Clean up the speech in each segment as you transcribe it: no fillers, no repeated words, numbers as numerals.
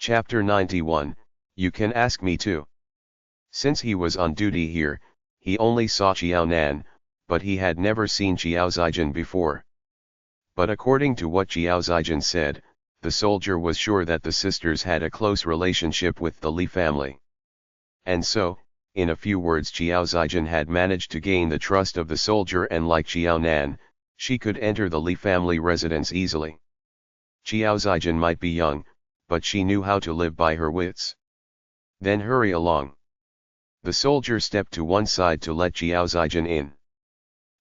Chapter 91, You Can Ask Me To. Since he was on duty here, he only saw Xiao Nan, but he had never seen Xiao Zijin before. But according to what Xiao Zijin said, the soldier was sure that the sisters had a close relationship with the Li family. And so, in a few words, Xiao Zijin had managed to gain the trust of the soldier, and like Xiao Nan, she could enter the Li family residence easily. Xiao Zijin might be young, but she knew how to live by her wits. Then hurry along. The soldier stepped to one side to let Xiao Zijin in.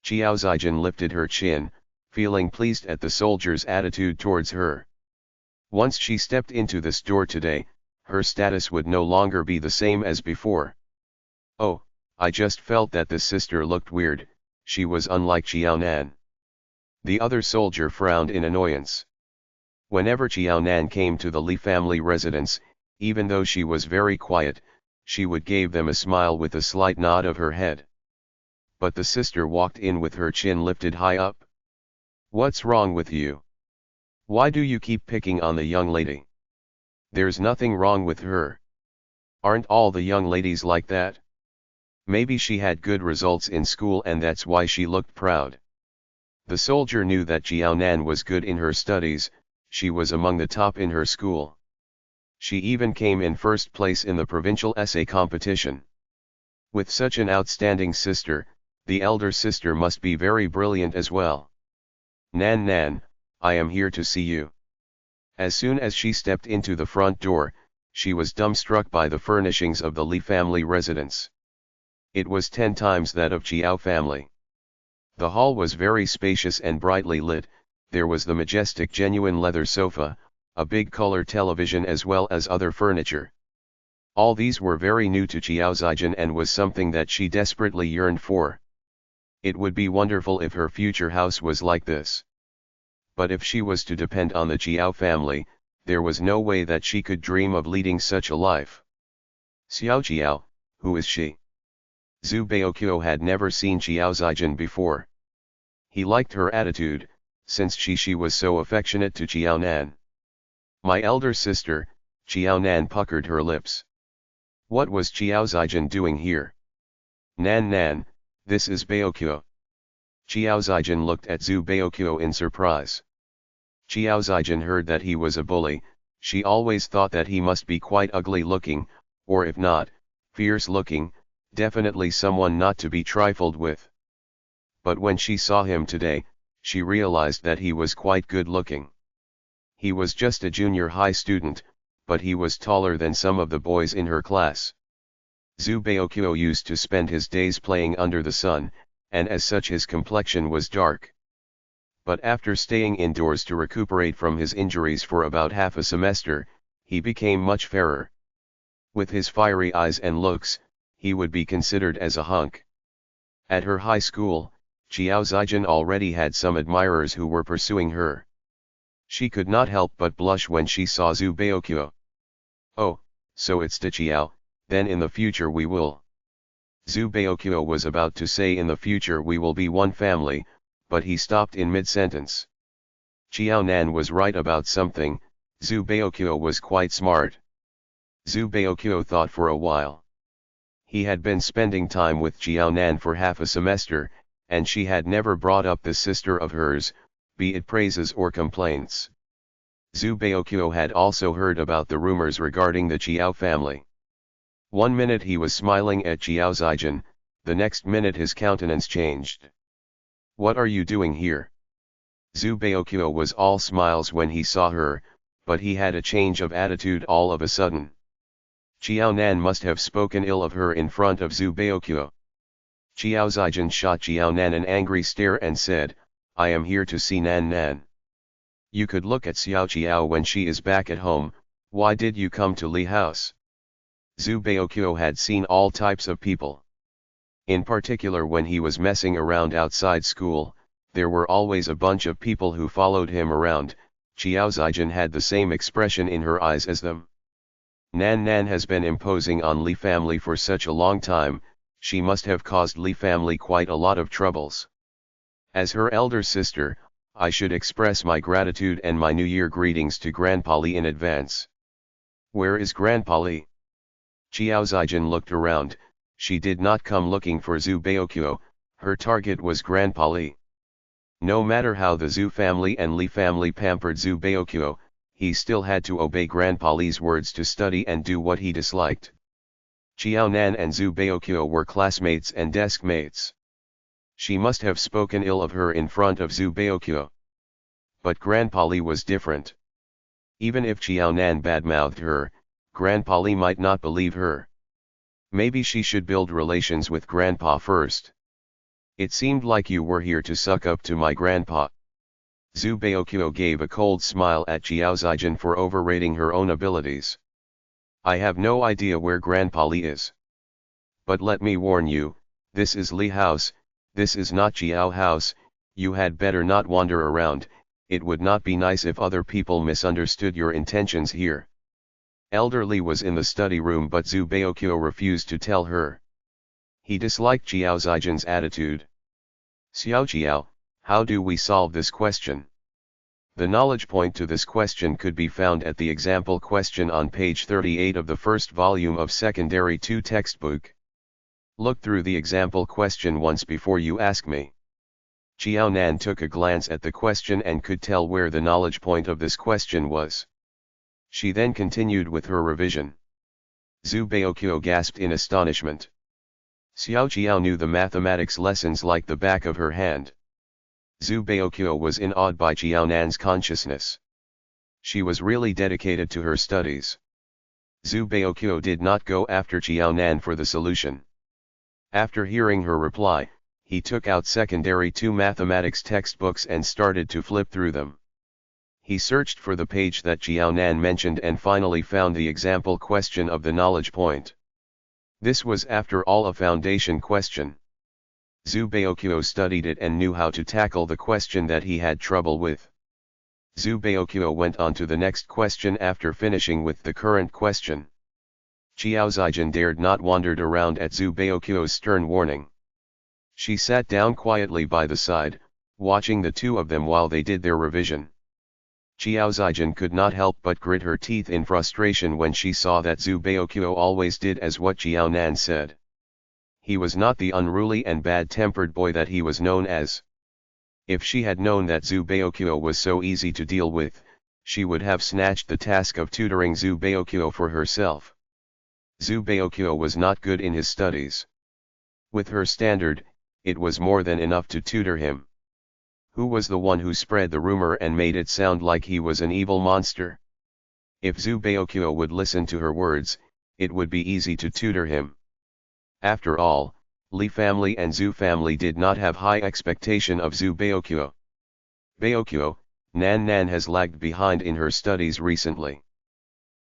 Xiao Zijin lifted her chin, feeling pleased at the soldier's attitude towards her. Once she stepped into this door today, her status would no longer be the same as before. Oh, I just felt that this sister looked weird, she was unlike Xiao Nan. The other soldier frowned in annoyance. Whenever Xiao Nan came to the Li family residence, even though she was very quiet, she would give them a smile with a slight nod of her head. But the sister walked in with her chin lifted high up. What's wrong with you? Why do you keep picking on the young lady? There's nothing wrong with her. Aren't all the young ladies like that? Maybe she had good results in school and that's why she looked proud. The soldier knew that Xiao Nan was good in her studies, she was among the top in her school. She even came in first place in the provincial essay competition. With such an outstanding sister, the elder sister must be very brilliant as well. Nan Nan, I am here to see you. As soon as she stepped into the front door, she was dumbstruck by the furnishings of the Li family residence. It was 10 times that of Xiao family. The hall was very spacious and brightly lit. There was the majestic genuine leather sofa, a big color television as well as other furniture. All these were very new to Xiao Zijin and was something that she desperately yearned for. It would be wonderful if her future house was like this. But if she was to depend on the Xiao family, there was no way that she could dream of leading such a life. Xiao Xiao, who is she? Zhu Baoqiu had never seen Xiao Zijin before. He liked her attitude, since she was so affectionate to Xiao Nan. My elder sister, Xiao Nan puckered her lips. What was Xiao Zijin doing here? Nan Nan, this is Baoqiu. Xiao Zijin looked at Zhu Baoqiu in surprise. Xiao Zijin heard that he was a bully. She always thought that he must be quite ugly looking, or if not, fierce looking, definitely someone not to be trifled with. But when she saw him today, she realized that he was quite good looking. He was just a junior high student, but he was taller than some of the boys in her class. Zhu Baoqiu used to spend his days playing under the sun, and as such his complexion was dark. But after staying indoors to recuperate from his injuries for about half a semester, he became much fairer. With his fiery eyes and looks, he would be considered as a hunk. At her high school, Xiao Zijin already had some admirers who were pursuing her. She could not help but blush when she saw Zhu Baoqiu. Oh, so it's De Xiao, then in the future we will. Zhu Baoqiu was about to say in the future we will be one family, but he stopped in mid-sentence. Xiao Nan was right about something, Zhu Baoqiu was quite smart. Zhu Baoqiu thought for a while. He had been spending time with Xiao Nan for half a semester, and she had never brought up this sister of hers, be it praises or complaints. Zhu Baoqiu had also heard about the rumors regarding the Xiao family. One minute he was smiling at Xiao Zijin, the next minute his countenance changed. What are you doing here? Zhu Baoqiu was all smiles when he saw her, but he had a change of attitude all of a sudden. Xiao Nan must have spoken ill of her in front of Zhu Baoqiu. Xiao Zijin shot Xiao Nan an angry stare and said, I am here to see Nan Nan. You could look at Xiao Xiao when she is back at home, why did you come to Li house? Zhu Baoqiu had seen all types of people. In particular when he was messing around outside school, there were always a bunch of people who followed him around. Xiao Zijin had the same expression in her eyes as them. Nan Nan has been imposing on Li family for such a long time, she must have caused Li family quite a lot of troubles. As her elder sister, I should express my gratitude and my New Year greetings to Grandpa Li in advance. Where is Grandpa Li? Xiao Zijin looked around. She did not come looking for Zhu Baoqiu, her target was Grandpa Li. No matter how the Zhu family and Li family pampered Zhu Baoqiu, he still had to obey Grandpa Li's words to study and do what he disliked. Xiao Nan and Zhu Baoqiu were classmates and desk mates. She must have spoken ill of her in front of Zhu Baoqiu. But Grandpa Li was different. Even if Xiao Nan badmouthed her, Grandpa Li might not believe her. Maybe she should build relations with Grandpa first. It seemed like you were here to suck up to my grandpa. Zhu Baoqiu gave a cold smile at Xiao Zijin for overrating her own abilities. I have no idea where Grandpa Li is. But let me warn you, this is Li house, this is not Xiao house, you had better not wander around, it would not be nice if other people misunderstood your intentions here. Elder Li was in the study room but Zhu Baoqiu refused to tell her. He disliked Xiao Zijin's attitude. Xiao, how do we solve this question? The knowledge point to this question could be found at the example question on page 38 of the first volume of Secondary 2 textbook. Look through the example question once before you ask me. Xiao Nan took a glance at the question and could tell where the knowledge point of this question was. She then continued with her revision. Zhu Baoqiu gasped in astonishment. Xiao knew the mathematics lessons like the back of her hand. Zhu Baoqiu was in awe by Xiao Nan's consciousness. She was really dedicated to her studies. Zhu Baoqiu did not go after Xiao Nan for the solution. After hearing her reply, he took out Secondary 2 mathematics textbooks and started to flip through them. He searched for the page that Xiao Nan mentioned and finally found the example question of the knowledge point. This was after all a foundation question. Zhu Baoqiu studied it and knew how to tackle the question that he had trouble with. Zhu Baoqiu went on to the next question after finishing with the current question. Xiao Zijin dared not wander around at Zhu Baoqiu's stern warning. She sat down quietly by the side, watching the two of them while they did their revision. Xiao Zijin could not help but grit her teeth in frustration when she saw that Zhu Baoqiu always did as what Xiao Nan said. He was not the unruly and bad-tempered boy that he was known as. If she had known that Zhu Baoqiu was so easy to deal with, she would have snatched the task of tutoring Zhu Baoqiu for herself. Zhu Baoqiu was not good in his studies. With her standard, it was more than enough to tutor him. Who was the one who spread the rumor and made it sound like he was an evil monster? If Zhu Baoqiu would listen to her words, it would be easy to tutor him. After all, Li family and Zhu family did not have high expectation of Zhu Baoqiu. Baoqiu, Nan has lagged behind in her studies recently.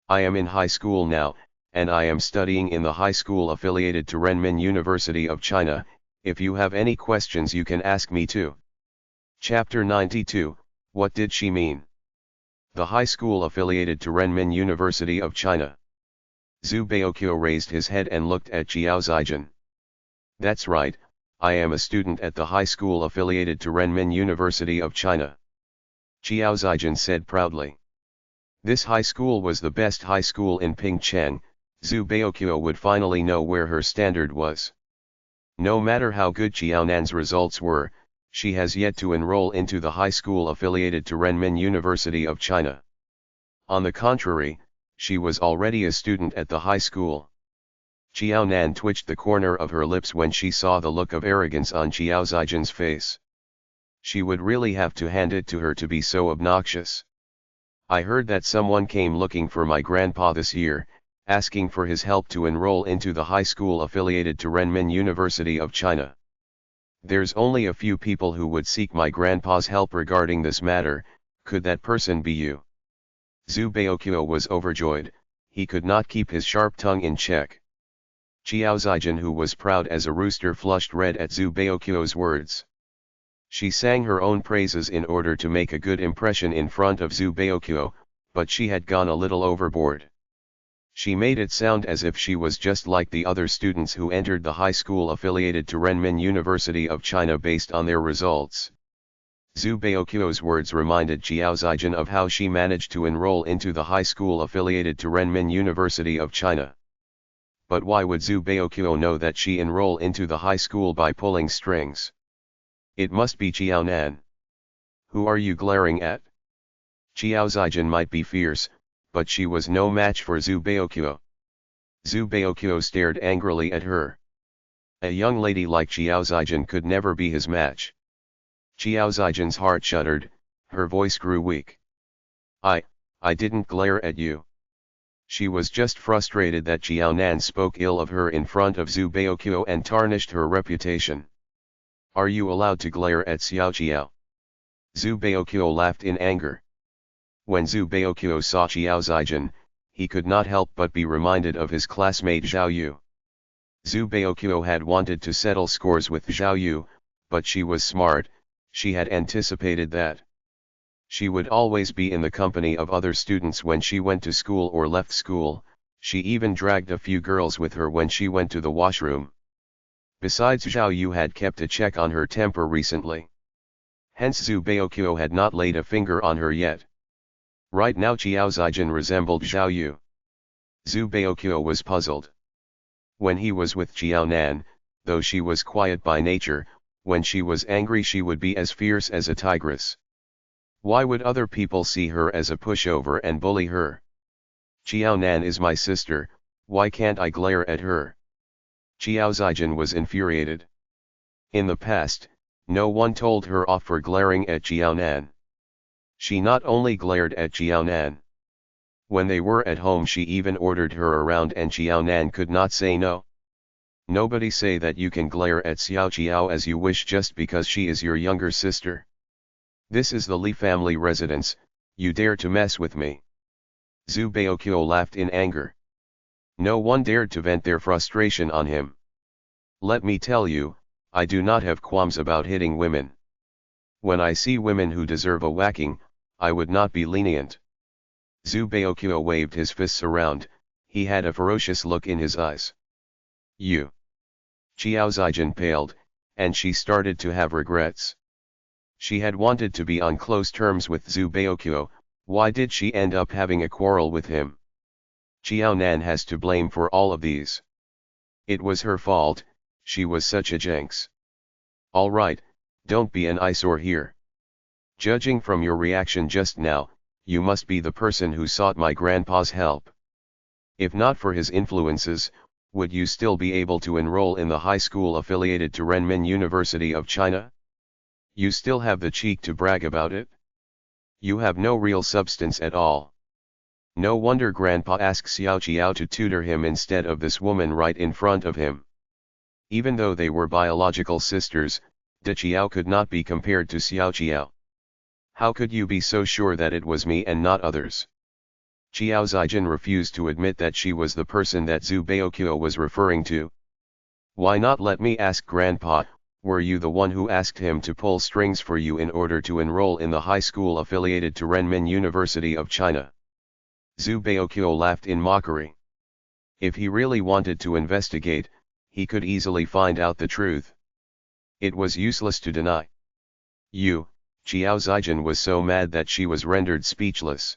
I am in high school now, and I am studying in the high school affiliated to Renmin University of China. If you have any questions you can ask me too. Chapter 92, What did she mean? The high school affiliated to Renmin University of China. Zhu Baoqiu raised his head and looked at Xiao Zijin. That's right, I am a student at the high school affiliated to Renmin University of China. Xiao Zijin said proudly. This high school was the best high school in Pingcheng. Zhu Baoqiu would finally know where her standard was. No matter how good Xiao Nan's results were, she has yet to enroll into the high school affiliated to Renmin University of China. On the contrary, she was already a student at the high school. Xiao Nan twitched the corner of her lips when she saw the look of arrogance on Xiao Zijin's face. She would really have to hand it to her to be so obnoxious. I heard that someone came looking for my grandpa this year, asking for his help to enroll into the high school affiliated to Renmin University of China. There's only a few people who would seek my grandpa's help regarding this matter. Could that person be you? Zhu Baoqiu was overjoyed. He could not keep his sharp tongue in check. Xiao Zijin, who was proud as a rooster, flushed red at Zhu Baoqiu's words. She sang her own praises in order to make a good impression in front of Zhu Baoqiu, but she had gone a little overboard. She made it sound as if she was just like the other students who entered the high school affiliated to Renmin University of China based on their results. Zhu Baoqiu's words reminded Xiao Zijin of how she managed to enroll into the high school affiliated to Renmin University of China. But why would Zhu Baoqiu know that she enroll into the high school by pulling strings? It must be Xiao Nan. Who are you glaring at? Xiao Zijin might be fierce, but she was no match for Zhu Baoqiu. Zhu Baoqiu stared angrily at her. A young lady like Xiao Zijin could never be his match. Xiao Zijin's heart shuddered, her voice grew weak. I didn't glare at you. She was just frustrated that Xiao Nan spoke ill of her in front of Zhu Baoqiu and tarnished her reputation. Are you allowed to glare at Xiao Xiao? Zhu Baoqiu laughed in anger. When Zhu Baoqiu saw Xiao Zijin, he could not help but be reminded of his classmate Zhao Yu. Zhu Baoqiu had wanted to settle scores with Zhao Yu, but she was smart, she had anticipated that. She would always be in the company of other students when she went to school or left school, she even dragged a few girls with her when she went to the washroom. Besides, Zhao Yu had kept a check on her temper recently. Hence Zhu Baoqiu had not laid a finger on her yet. Right now Xiao Zijin resembled Zhao Yu. Zhu Baoqiu was puzzled. When he was with Xiao Nan, though she was quiet by nature, when she was angry she would be as fierce as a tigress. Why would other people see her as a pushover and bully her? Xiao Nan is my sister, why can't I glare at her? Xiao Zijin was infuriated. In the past, no one told her off for glaring at Xiao Nan. She not only glared at Xiao Nan. When they were at home she even ordered her around and Xiao Nan could not say no. Nobody say that you can glare at Xiao Xiao as you wish just because she is your younger sister. This is the Li family residence, you dare to mess with me. Zhu Baoqiu laughed in anger. No one dared to vent their frustration on him. Let me tell you, I do not have qualms about hitting women. When I see women who deserve a whacking, I would not be lenient. Zhu Baoqiu waved his fists around, he had a ferocious look in his eyes. You. Xiao Zijin paled, and she started to have regrets. She had wanted to be on close terms with Zhu Baoqiu, why did she end up having a quarrel with him? Xiao Nan has to blame for all of these. It was her fault, she was such a jinx. Alright, don't be an eyesore here. Judging from your reaction just now, you must be the person who sought my grandpa's help. If not for his influences, would you still be able to enroll in the high school affiliated to Renmin University of China? You still have the cheek to brag about it? You have no real substance at all. No wonder Grandpa asks Xiao Xiao to tutor him instead of this woman right in front of him. Even though they were biological sisters, De Xiao could not be compared to Xiao Xiao. How could you be so sure that it was me and not others? Xiao Zijin refused to admit that she was the person that Zhu Baoqiu was referring to. Why not let me ask Grandpa, were you the one who asked him to pull strings for you in order to enroll in the high school affiliated to Renmin University of China? Zhu Baoqiu laughed in mockery. If he really wanted to investigate, he could easily find out the truth. It was useless to deny. You, Xiao Zijin was so mad that she was rendered speechless.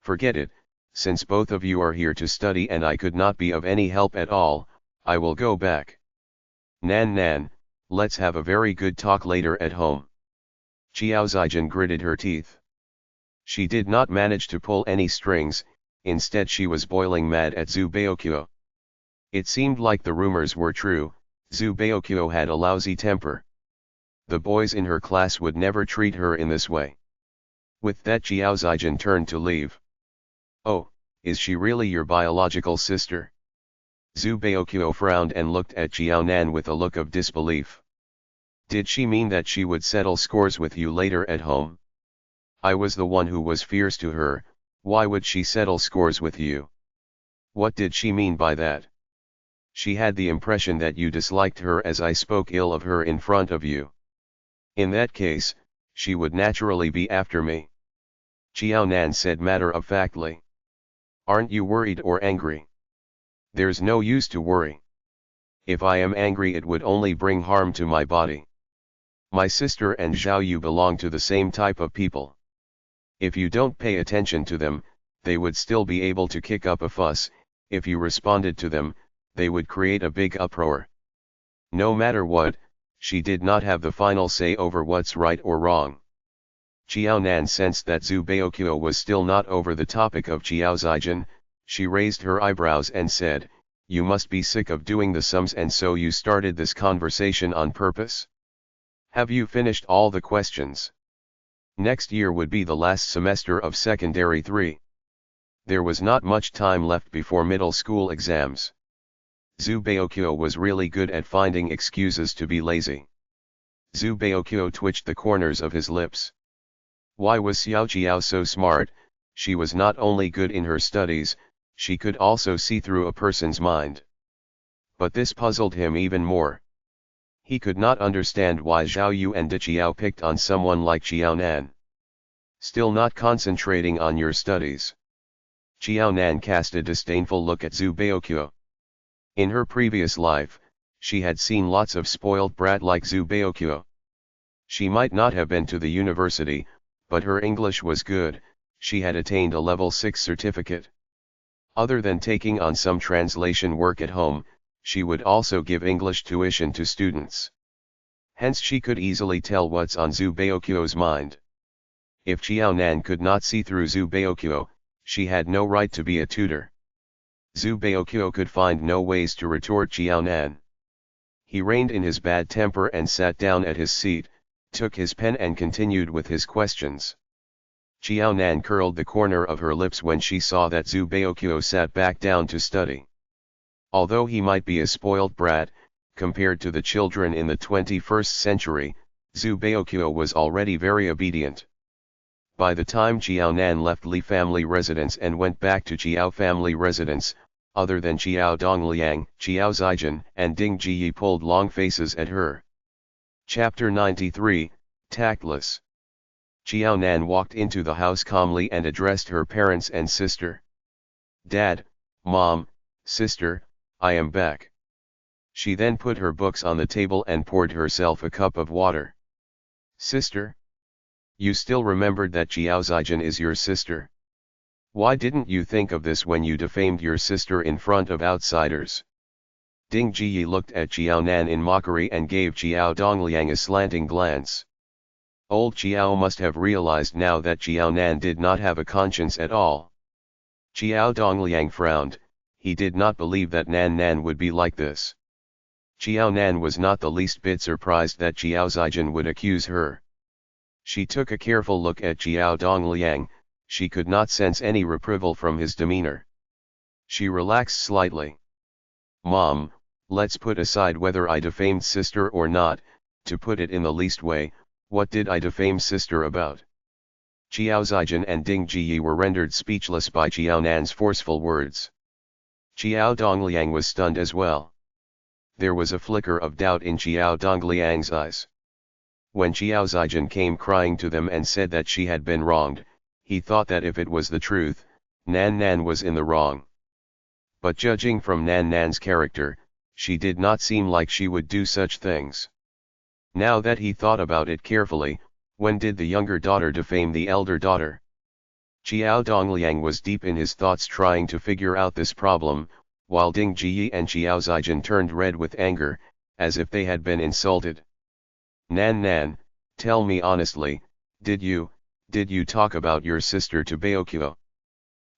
Forget it, since both of you are here to study and I could not be of any help at all, I will go back. Nan, let's have a very good talk later at home. Xiao Zijin gritted her teeth. She did not manage to pull any strings, instead she was boiling mad at Zhu Baoqiu. It seemed like the rumors were true, Zhu Baoqiu had a lousy temper. The boys in her class would never treat her in this way. With that Xiao Zijin turned to leave. Oh, is she really your biological sister? Zhu Baoqiu frowned and looked at Xiao Nan with a look of disbelief. Did she mean that she would settle scores with you later at home? I was the one who was fierce to her, why would she settle scores with you? What did she mean by that? She had the impression that you disliked her as I spoke ill of her in front of you. In that case, she would naturally be after me. Xiao Nan said matter-of-factly. Aren't you worried or angry? There's no use to worry. If I am angry it would only bring harm to my body. My sister and Zhao Yu belong to the same type of people. If you don't pay attention to them, they would still be able to kick up a fuss. If you responded to them, they would create a big uproar. No matter what, she did not have the final say over what's right or wrong. Qiao Nan sensed that Zhu Baoqiu was still not over the topic of Qiao Zijin. She raised her eyebrows and said, "You must be sick of doing the sums, and so you started this conversation on purpose? Have you finished all the questions? Next year would be the last semester of secondary 3. There was not much time left before middle school exams." Zhu Baoqiu was really good at finding excuses to be lazy. Zhu Baoqiu twitched the corners of his lips. Why was Xiao Qiao so smart? She was not only good in her studies, she could also see through a person's mind. But this puzzled him even more. He could not understand why Zhao Yu and De Qiao picked on someone like Qiao Nan. Still not concentrating on your studies? Qiao Nan cast a disdainful look at Zhu Baoqiu. In her previous life, she had seen lots of spoiled brat like Zhu Baoqiu. She might not have been to the university, but her English was good. She had attained a level 6 certificate. Other than taking on some translation work at home, she would also give English tuition to students. Hence she could easily tell what's on Zhu Baoqiu's mind. If Qiao Nan could not see through Zhu Baoqiu, she had no right to be a tutor. Zhu Baoqiu could find no ways to retort Qiao Nan. He reined in his bad temper and sat down at his seat, took his pen and continued with his questions. Qiao Nan curled the corner of her lips when she saw that Zhu Baoqiu sat back down to study. Although he might be a spoiled brat, compared to the children in the 21st century, Zhu Baoqiu was already very obedient. By the time Qiao Nan left Li family residence and went back to Qiao family residence, other than Qiao Dongliang, Qiao Zijin and Ding Jiyi pulled long faces at her. Chapter 93, Tactless. Qiao Nan walked into the house calmly and addressed her parents and sister. "Dad, Mom, Sister, I am back." She then put her books on the table and poured herself a cup of water. "Sister? You still remembered that Qiao Zijin is your sister? Why didn't you think of this when you defamed your sister in front of outsiders?" Ding Jiyi looked at Qiao Nan in mockery and gave Qiao Dongliang a slanting glance. Old Qiao must have realized now that Qiao Nan did not have a conscience at all. Qiao Dongliang frowned. He did not believe that Nan would be like this. Qiao Nan was not the least bit surprised that Qiao Zijin would accuse her. She took a careful look at Qiao Dongliang. She could not sense any reproval from his demeanor. She relaxed slightly. "Mom, let's put aside whether I defamed sister or not. To put it in the least way, what did I defame sister about?" Qiao Zijin and Ding Jiyi were rendered speechless by Qiao Nan's forceful words. Qiao Dongliang was stunned as well. There was a flicker of doubt in Qiao Dongliang's eyes. When Qiao Zijin came crying to them and said that she had been wronged, he thought that if it was the truth, Nan was in the wrong. But judging from Nan's character, she did not seem like she would do such things. Now that he thought about it carefully, when did the younger daughter defame the elder daughter? Qiao Dongliang was deep in his thoughts trying to figure out this problem, while Ding Jiyi and Qiao Zijin turned red with anger, as if they had been insulted. Nan, tell me honestly, did you talk about your sister to Baoqiu?"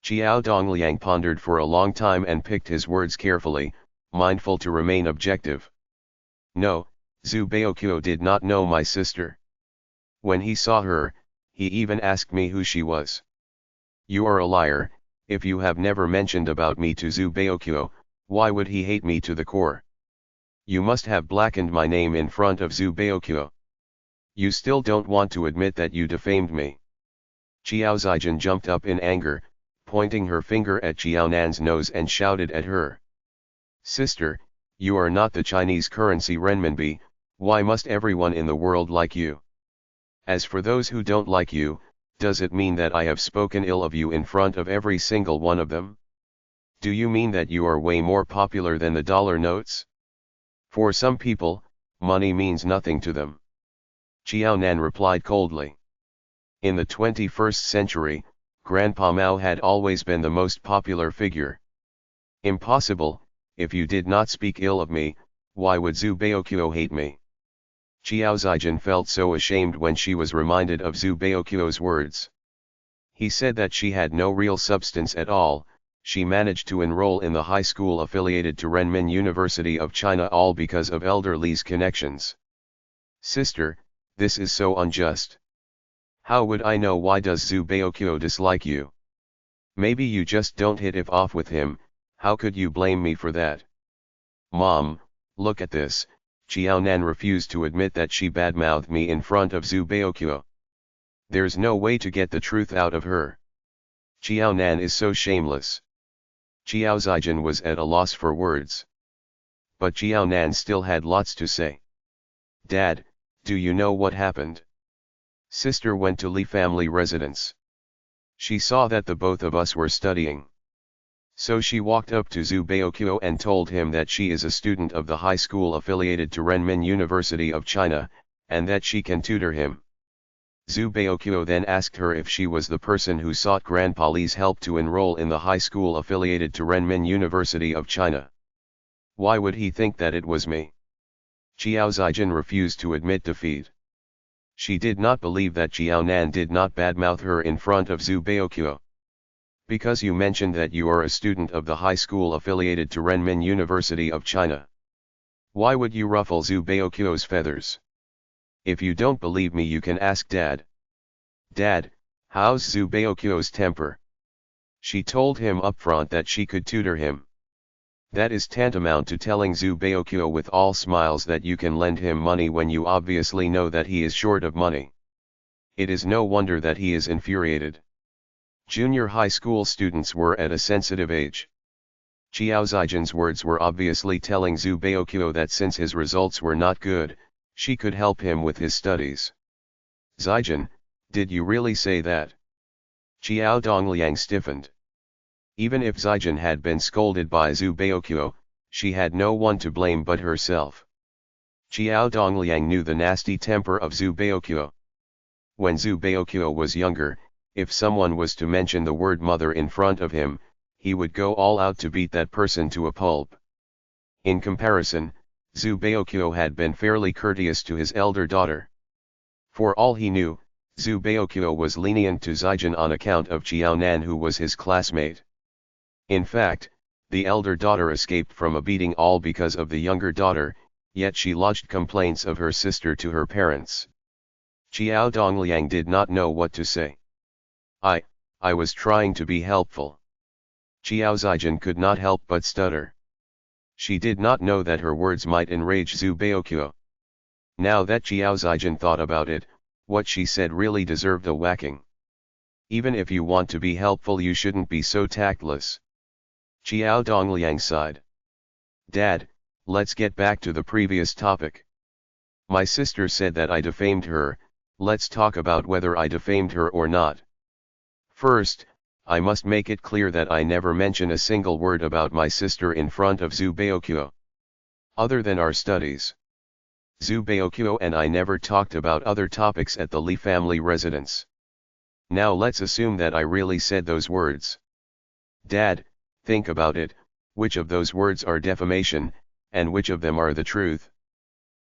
Qiao Dongliang pondered for a long time and picked his words carefully, mindful to remain objective. "No, Zhu Baoqiu did not know my sister. When he saw her, he even asked me who she was." "You are a liar. If you have never mentioned about me to Zhu Baoqiu, why would he hate me to the core? You must have blackened my name in front of Zhu Baoqiu. You still don't want to admit that you defamed me." Qiao Zijin jumped up in anger, pointing her finger at Qiao Nan's nose and shouted at her. "Sister, you are not the Chinese currency renminbi. Why must everyone in the world like you? As for those who don't like you, does it mean that I have spoken ill of you in front of every single one of them? Do you mean that you are way more popular than the dollar notes? For some people, money means nothing to them. Xiaonan replied coldly. In the 21st century, Grandpa Mao had always been the most popular figure. Impossible, if you did not speak ill of me, why would Zhu Baoqiu hate me? Xiao Zijin felt so ashamed when she was reminded of Zhu Baoqiu's words. He said that she had no real substance at all. She managed to enroll in the high school affiliated to Renmin University of China all because of Elder Li's connections. Sister, this is so unjust. How would I know why does Zhu Baoqiu dislike you? Maybe you just don't hit it off with him, how could you blame me for that? Mom, look at this, Xiaonan refused to admit that she badmouthed me in front of Zhu Baoqiu. There's no way to get the truth out of her. Xiaonan is so shameless. Xiao Zijin was at a loss for words. But Xiaonan still had lots to say. Dad, do you know what happened? Sister went to Li family residence. She saw that the both of us were studying. So she walked up to Zhu Baoqiu and told him that she is a student of the high school affiliated to Renmin University of China, and that she can tutor him. Zhu Baoqiu then asked her if she was the person who sought Grandpa Li's help to enroll in the high school affiliated to Renmin University of China. Why would he think that it was me? Xiao Zijin refused to admit defeat. She did not believe that Xiaonan did not badmouth her in front of Zhu Baoqiu. Because you mentioned that you are a student of the high school affiliated to Renmin University of China. Why would you ruffle Zhu Baoqiu's feathers? If you don't believe me you can ask Dad. Dad, how's Zhu Baoqiu's temper? She told him upfront that she could tutor him. That is tantamount to telling Zhu Baoqiu with all smiles that you can lend him money when you obviously know that he is short of money. It is no wonder that he is infuriated. Junior high school students were at a sensitive age. Xiao Zijin's words were obviously telling Zhu Baoqiu that since his results were not good, she could help him with his studies. Zijin, did you really say that? Xiao Dongliang stiffened. Even if Zijin had been scolded by Zhu Baoqiu, she had no one to blame but herself. Xiao Dongliang knew the nasty temper of Zhu Baoqiu. When Zhu Baoqiu was younger, if someone was to mention the word mother in front of him, he would go all out to beat that person to a pulp. In comparison, Zhu Baoqiu had been fairly courteous to his elder daughter. For all he knew, Zhu Baoqiu was lenient to Zijin on account of Xiaonan who was his classmate. In fact, the elder daughter escaped from a beating all because of the younger daughter, yet she lodged complaints of her sister to her parents. Xiao Dongliang did not know what to say. I was trying to be helpful. Xiao Zijin could not help but stutter. She did not know that her words might enrage Zhu Baoqiu. Now that Xiao Zijin thought about it, what she said really deserved a whacking. Even if you want to be helpful you shouldn't be so tactless. Xiao Dongliang sighed. Dad, let's get back to the previous topic. My sister said that I defamed her, let's talk about whether I defamed her or not. First, I must make it clear that I never mention a single word about my sister in front of Zhu Baoqiu. Other than our studies. Zhu Baoqiu and I never talked about other topics at the Li family residence. Now let's assume that I really said those words. Dad, think about it, which of those words are defamation, and which of them are the truth?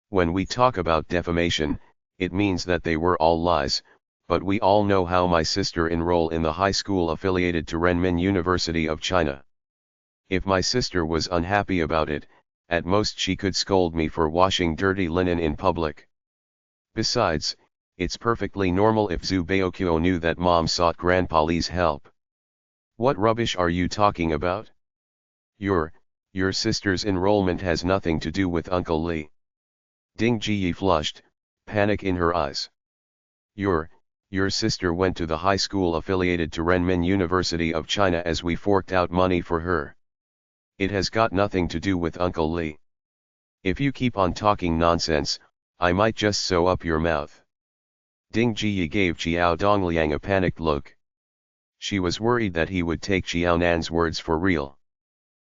When we talk about defamation, it means that they were all lies, but we all know how my sister enrolled in the high school affiliated to Renmin University of China. If my sister was unhappy about it, at most she could scold me for washing dirty linen in public. Besides, it's perfectly normal if Zhu Baoqiu knew that Mom sought Grandpa Li's help. What rubbish are you talking about? Your sister's enrollment has nothing to do with Uncle Li. Ding Jiyi flushed, panic in her eyes. Your sister went to the high school affiliated to Renmin University of China as we forked out money for her. It has got nothing to do with Uncle Li. If you keep on talking nonsense, I might just sew up your mouth. Ding Jiyi gave Xiao Dongliang a panicked look. She was worried that he would take Xiaonan's words for real.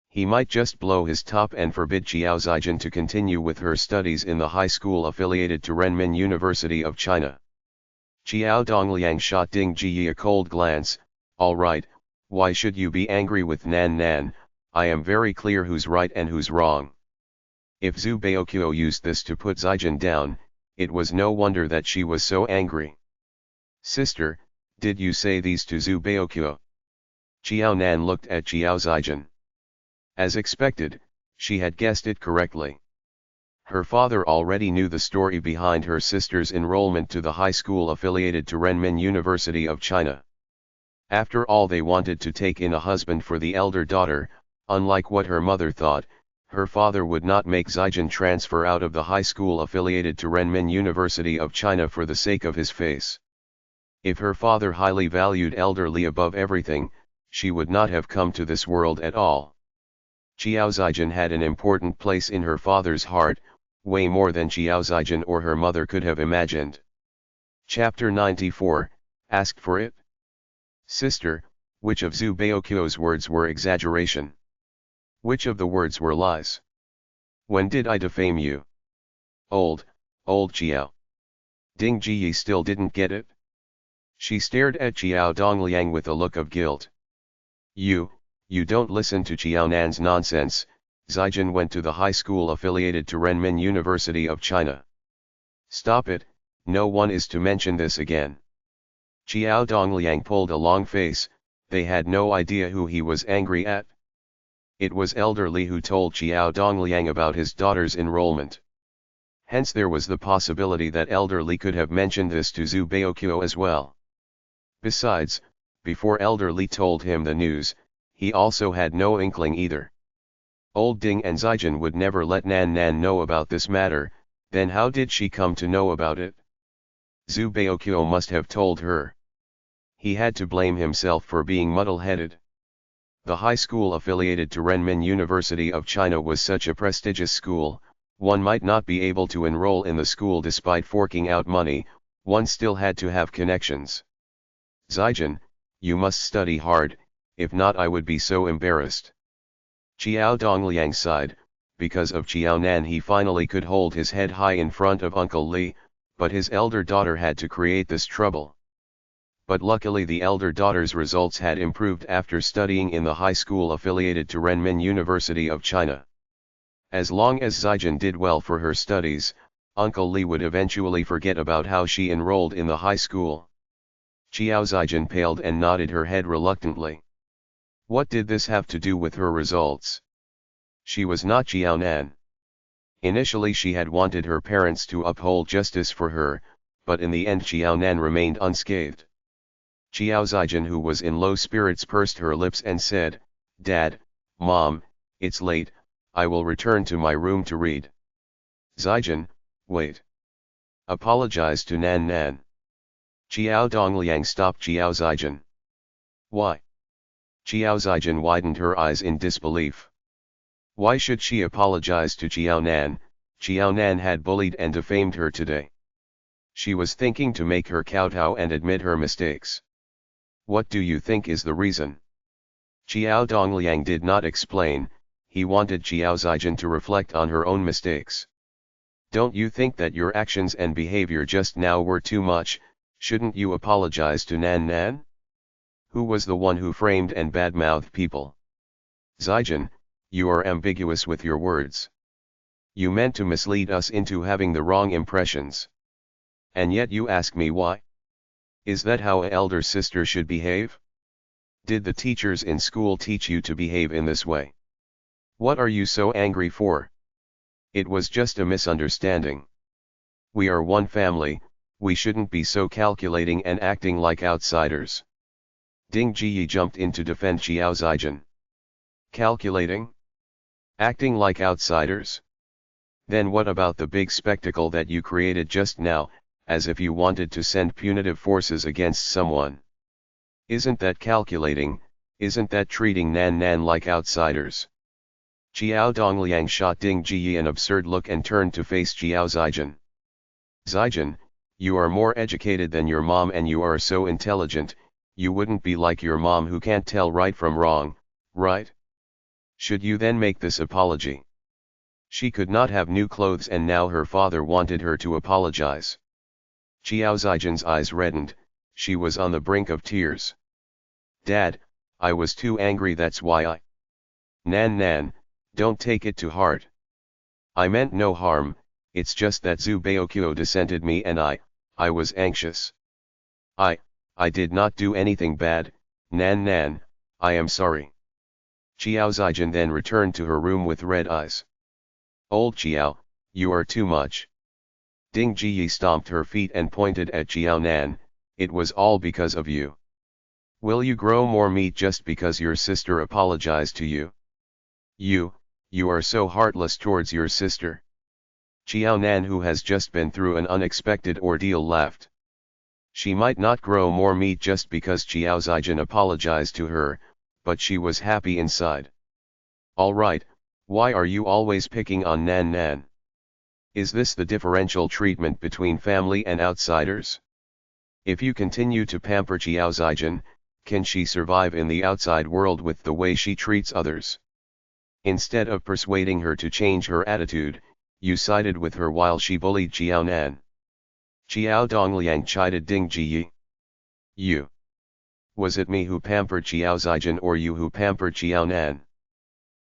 He might just blow his top and forbid Xiao Zijin to continue with her studies in the high school affiliated to Renmin University of China. Xiao Dongliang shot Ding Jiyi a cold glance. All right, why should you be angry with Nan Nan? I am very clear who's right and who's wrong. If Zhu Baoqiu used this to put Zijin down, it was no wonder that she was so angry. Sister, did you say these to Zhu Baoqiu? Xiao Nan looked at Xiao Zijin. As expected, she had guessed it correctly. Her father already knew the story behind her sister's enrollment to the high school affiliated to Renmin University of China. After all, they wanted to take in a husband for the elder daughter. Unlike what her mother thought, her father would not make Zijin transfer out of the high school affiliated to Renmin University of China for the sake of his face. If her father highly valued elderly above everything, she would not have come to this world at all. Xiao Zijin had an important place in her father's heart, way more than Xiao Zijin or her mother could have imagined. Chapter 94, Asked for it? Sister, which of Zhu Baoqiu's words were exaggeration? Which of the words were lies? When did I defame you? Old Xiao. Ding Jiyi still didn't get it. She stared at Xiao Dongliang with a look of guilt. You don't listen to Xiao Nan's nonsense. Zijin went to the high school affiliated to Renmin University of China. Stop it, no one is to mention this again. Xiao Dongliang pulled a long face. They had no idea who he was angry at. It was elderly who told Xiao Dongliang about his daughter's enrollment. Hence there was the possibility that elderly could have mentioned this to Zhu Baoqiu as well. Besides, before elderly told him the news, he also had no inkling either. Old Ding and Zijin would never let Nan Nan know about this matter. Then how did she come to know about it? Zhu Baoqiu must have told her. He had to blame himself for being muddle-headed. The high school affiliated to Renmin University of China was such a prestigious school. One might not be able to enroll in the school despite forking out money. One still had to have connections. Zijin, you must study hard, if not I would be so embarrassed. Xiao Dongliang sighed. Because of Xiao Nan he finally could hold his head high in front of Uncle Li, but his elder daughter had to create this trouble. But luckily the elder daughter's results had improved after studying in the high school affiliated to Renmin University of China. As long as Zijin did well for her studies, Uncle Li would eventually forget about how she enrolled in the high school. Xiao Zijin paled and nodded her head reluctantly. What did this have to do with her results? She was not Xiao Nan. Initially she had wanted her parents to uphold justice for her, but in the end Xiao Nan remained unscathed. Xiao Zijin, who was in low spirits, pursed her lips and said, Dad, Mom, it's late, I will return to my room to read. Zijin, wait. Apologize to Nan Nan. Xiao Dongliang stopped Xiao Zijin. Why? Xiao Zijin widened her eyes in disbelief. Why should she apologize to Xiao Nan? Xiao Nan had bullied and defamed her today. She was thinking to make her kowtow and admit her mistakes. What do you think is the reason? Xiao Dongliang did not explain. He wanted Xiao Zijin to reflect on her own mistakes. Don't you think that your actions and behavior just now were too much? Shouldn't you apologize to Nan Nan? Who was the one who framed and badmouthed people? Zijin, you are ambiguous with your words. You meant to mislead us into having the wrong impressions. And yet you ask me why? Is that how an elder sister should behave? Did the teachers in school teach you to behave in this way? What are you so angry for? It was just a misunderstanding. We are one family, we shouldn't be so calculating and acting like outsiders. Ding Jiyi jumped in to defend Xiao Zijin. Calculating? Acting like outsiders? Then what about the big spectacle that you created just now, as if you wanted to send punitive forces against someone? Isn't that calculating? Isn't that treating Nan Nan like outsiders? Xiao Dongliang shot Ding Jiyi an absurd look and turned to face Xiao Zijin. Zijin, you are more educated than your mom and you are so intelligent, you wouldn't be like your mom who can't tell right from wrong, right? Should you then make this apology? She could not have new clothes and now her father wanted her to apologize. Xiao Zijin's eyes reddened, she was on the brink of tears. Dad, I was too angry, that's why I... Nan, don't take it to heart. I meant no harm, it's just that Zhu Baoqiu dissented me and I was anxious. I did not do anything bad, Nan, I am sorry. Xiao Zijin then returned to her room with red eyes. Old Xiao, you are too much. Ding Jiyi stomped her feet and pointed at Xiao Nan, it was all because of you. Will you grow more meat just because your sister apologized to you? You are so heartless towards your sister. Xiao Nan, who has just been through an unexpected ordeal, laughed. She might not grow more meat just because Xiao Zijin apologized to her, but she was happy inside. Alright, why are you always picking on Nan? Is this the differential treatment between family and outsiders? If you continue to pamper Xiao Zijin, can she survive in the outside world with the way she treats others? Instead of persuading her to change her attitude, you sided with her while she bullied Xiao Nan. Xiao Dongliang chided Ding Jiyi. You. Was it me who pampered Xiao Zijin or you who pampered Xiao Nan?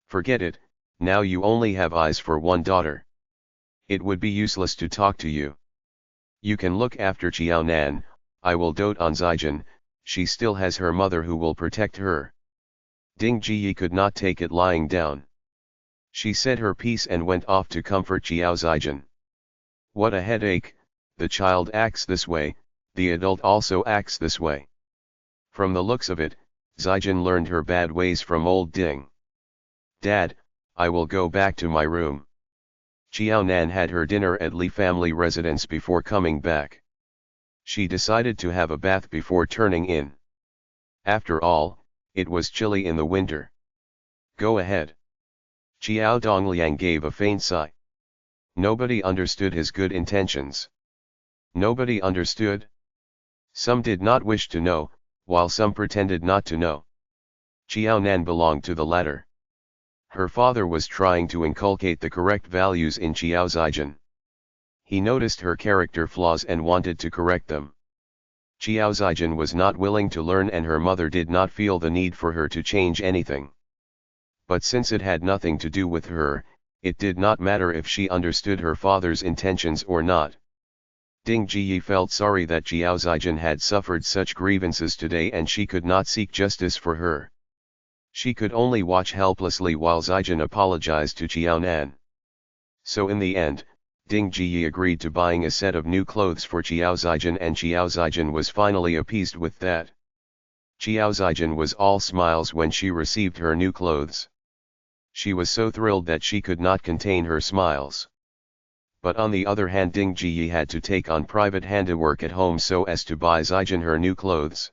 Forget it, now you only have eyes for one daughter. It would be useless to talk to you. You can look after Xiao Nan, I will dote on Zijin, she still has her mother who will protect her. Ding Jiyi could not take it lying down. She said her piece and went off to comfort Xiao Zijin. What a headache, the child acts this way, the adult also acts this way. From the looks of it, Zijin learned her bad ways from old Ding. Dad, I will go back to my room. Xiao Nan had her dinner at Li family residence before coming back. She decided to have a bath before turning in. After all, it was chilly in the winter. Go ahead. Xiao Dongliang gave a faint sigh. Nobody understood his good intentions. Nobody understood? Some did not wish to know, while some pretended not to know. Xiao Nan belonged to the latter. Her father was trying to inculcate the correct values in Xiao Zijin. He noticed her character flaws and wanted to correct them. Xiao Zijin was not willing to learn and her mother did not feel the need for her to change anything. But since it had nothing to do with her, it did not matter if she understood her father's intentions or not. Ding Jiyi felt sorry that Xiao Zijin had suffered such grievances today and she could not seek justice for her. She could only watch helplessly while Zijin apologized to Xiao Nan. So in the end, Ding Jiyi agreed to buying a set of new clothes for Xiao Zijin and Xiao Zijin was finally appeased with that. Xiao Zijin was all smiles when she received her new clothes. She was so thrilled that she could not contain her smiles. But on the other hand, Ding Jiyi had to take on private handiwork at home so as to buy Zijin her new clothes.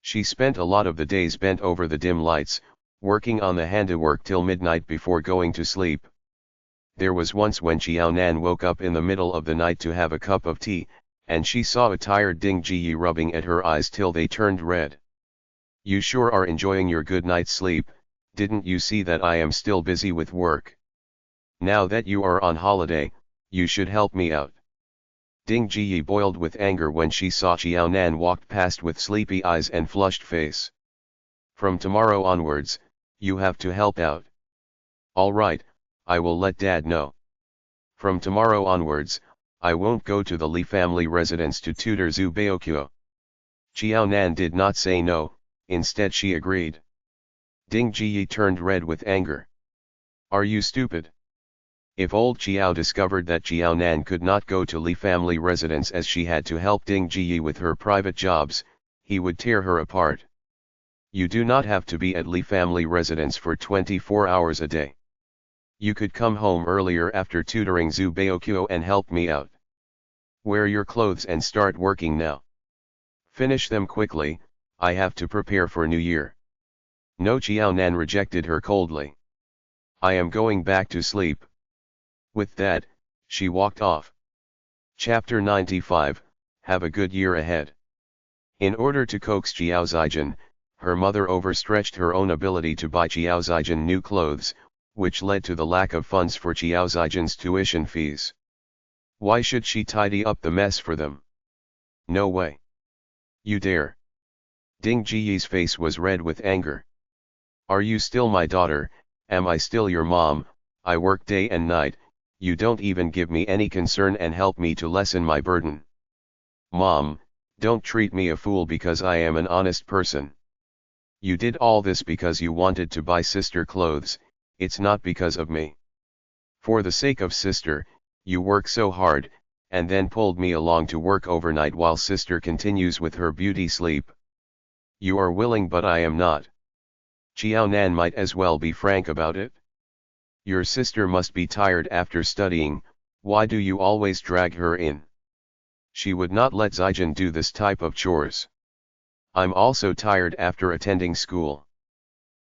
She spent a lot of the days bent over the dim lights, working on the handiwork till midnight before going to sleep. There was once when Xiao Nan woke up in the middle of the night to have a cup of tea, and she saw a tired Ding Jiyi rubbing at her eyes till they turned red. You sure are enjoying your good night's sleep, didn't you see that I am still busy with work? Now that you are on holiday, you should help me out. Ding Jiyi boiled with anger when she saw Xiao Nan walked past with sleepy eyes and flushed face. From tomorrow onwards, you have to help out. Alright, I will let Dad know. From tomorrow onwards, I won't go to the Li family residence to tutor Zhu Baoqiu. Xiao Nan did not say no, instead she agreed. Ding Jiyi turned red with anger. Are you stupid? If old Xiao discovered that Xiao Nan could not go to Li family residence as she had to help Ding Jiyi with her private jobs, he would tear her apart. You do not have to be at Li family residence for 24 hours a day. You could come home earlier after tutoring Zhu Baoqiu and help me out. Wear your clothes and start working now. Finish them quickly, I have to prepare for New Year. No, Xiao Nan rejected her coldly. I am going back to sleep. With that, she walked off. Chapter 95, Have a good year ahead. In order to coax Xiao Zijin, Her mother overstretched her own ability to buy Qiao Zijin new clothes, which led to the lack of funds for Qiao Zijin's tuition fees. Why should she tidy up the mess for them? No way. You dare. Ding Jiyi's face was red with anger. Are you still my daughter? Am I still your mom? I work day and night, you don't even give me any concern and help me to lessen my burden. Mom, don't treat me a fool because I am an honest person. You did all this because you wanted to buy sister clothes, it's not because of me. For the sake of sister, you work so hard, and then pulled me along to work overnight while sister continues with her beauty sleep. You are willing but I am not. Qiao Nan might as well be frank about it. Your sister must be tired after studying, why do you always drag her in? She would not let Zijin do this type of chores. I'm also tired after attending school.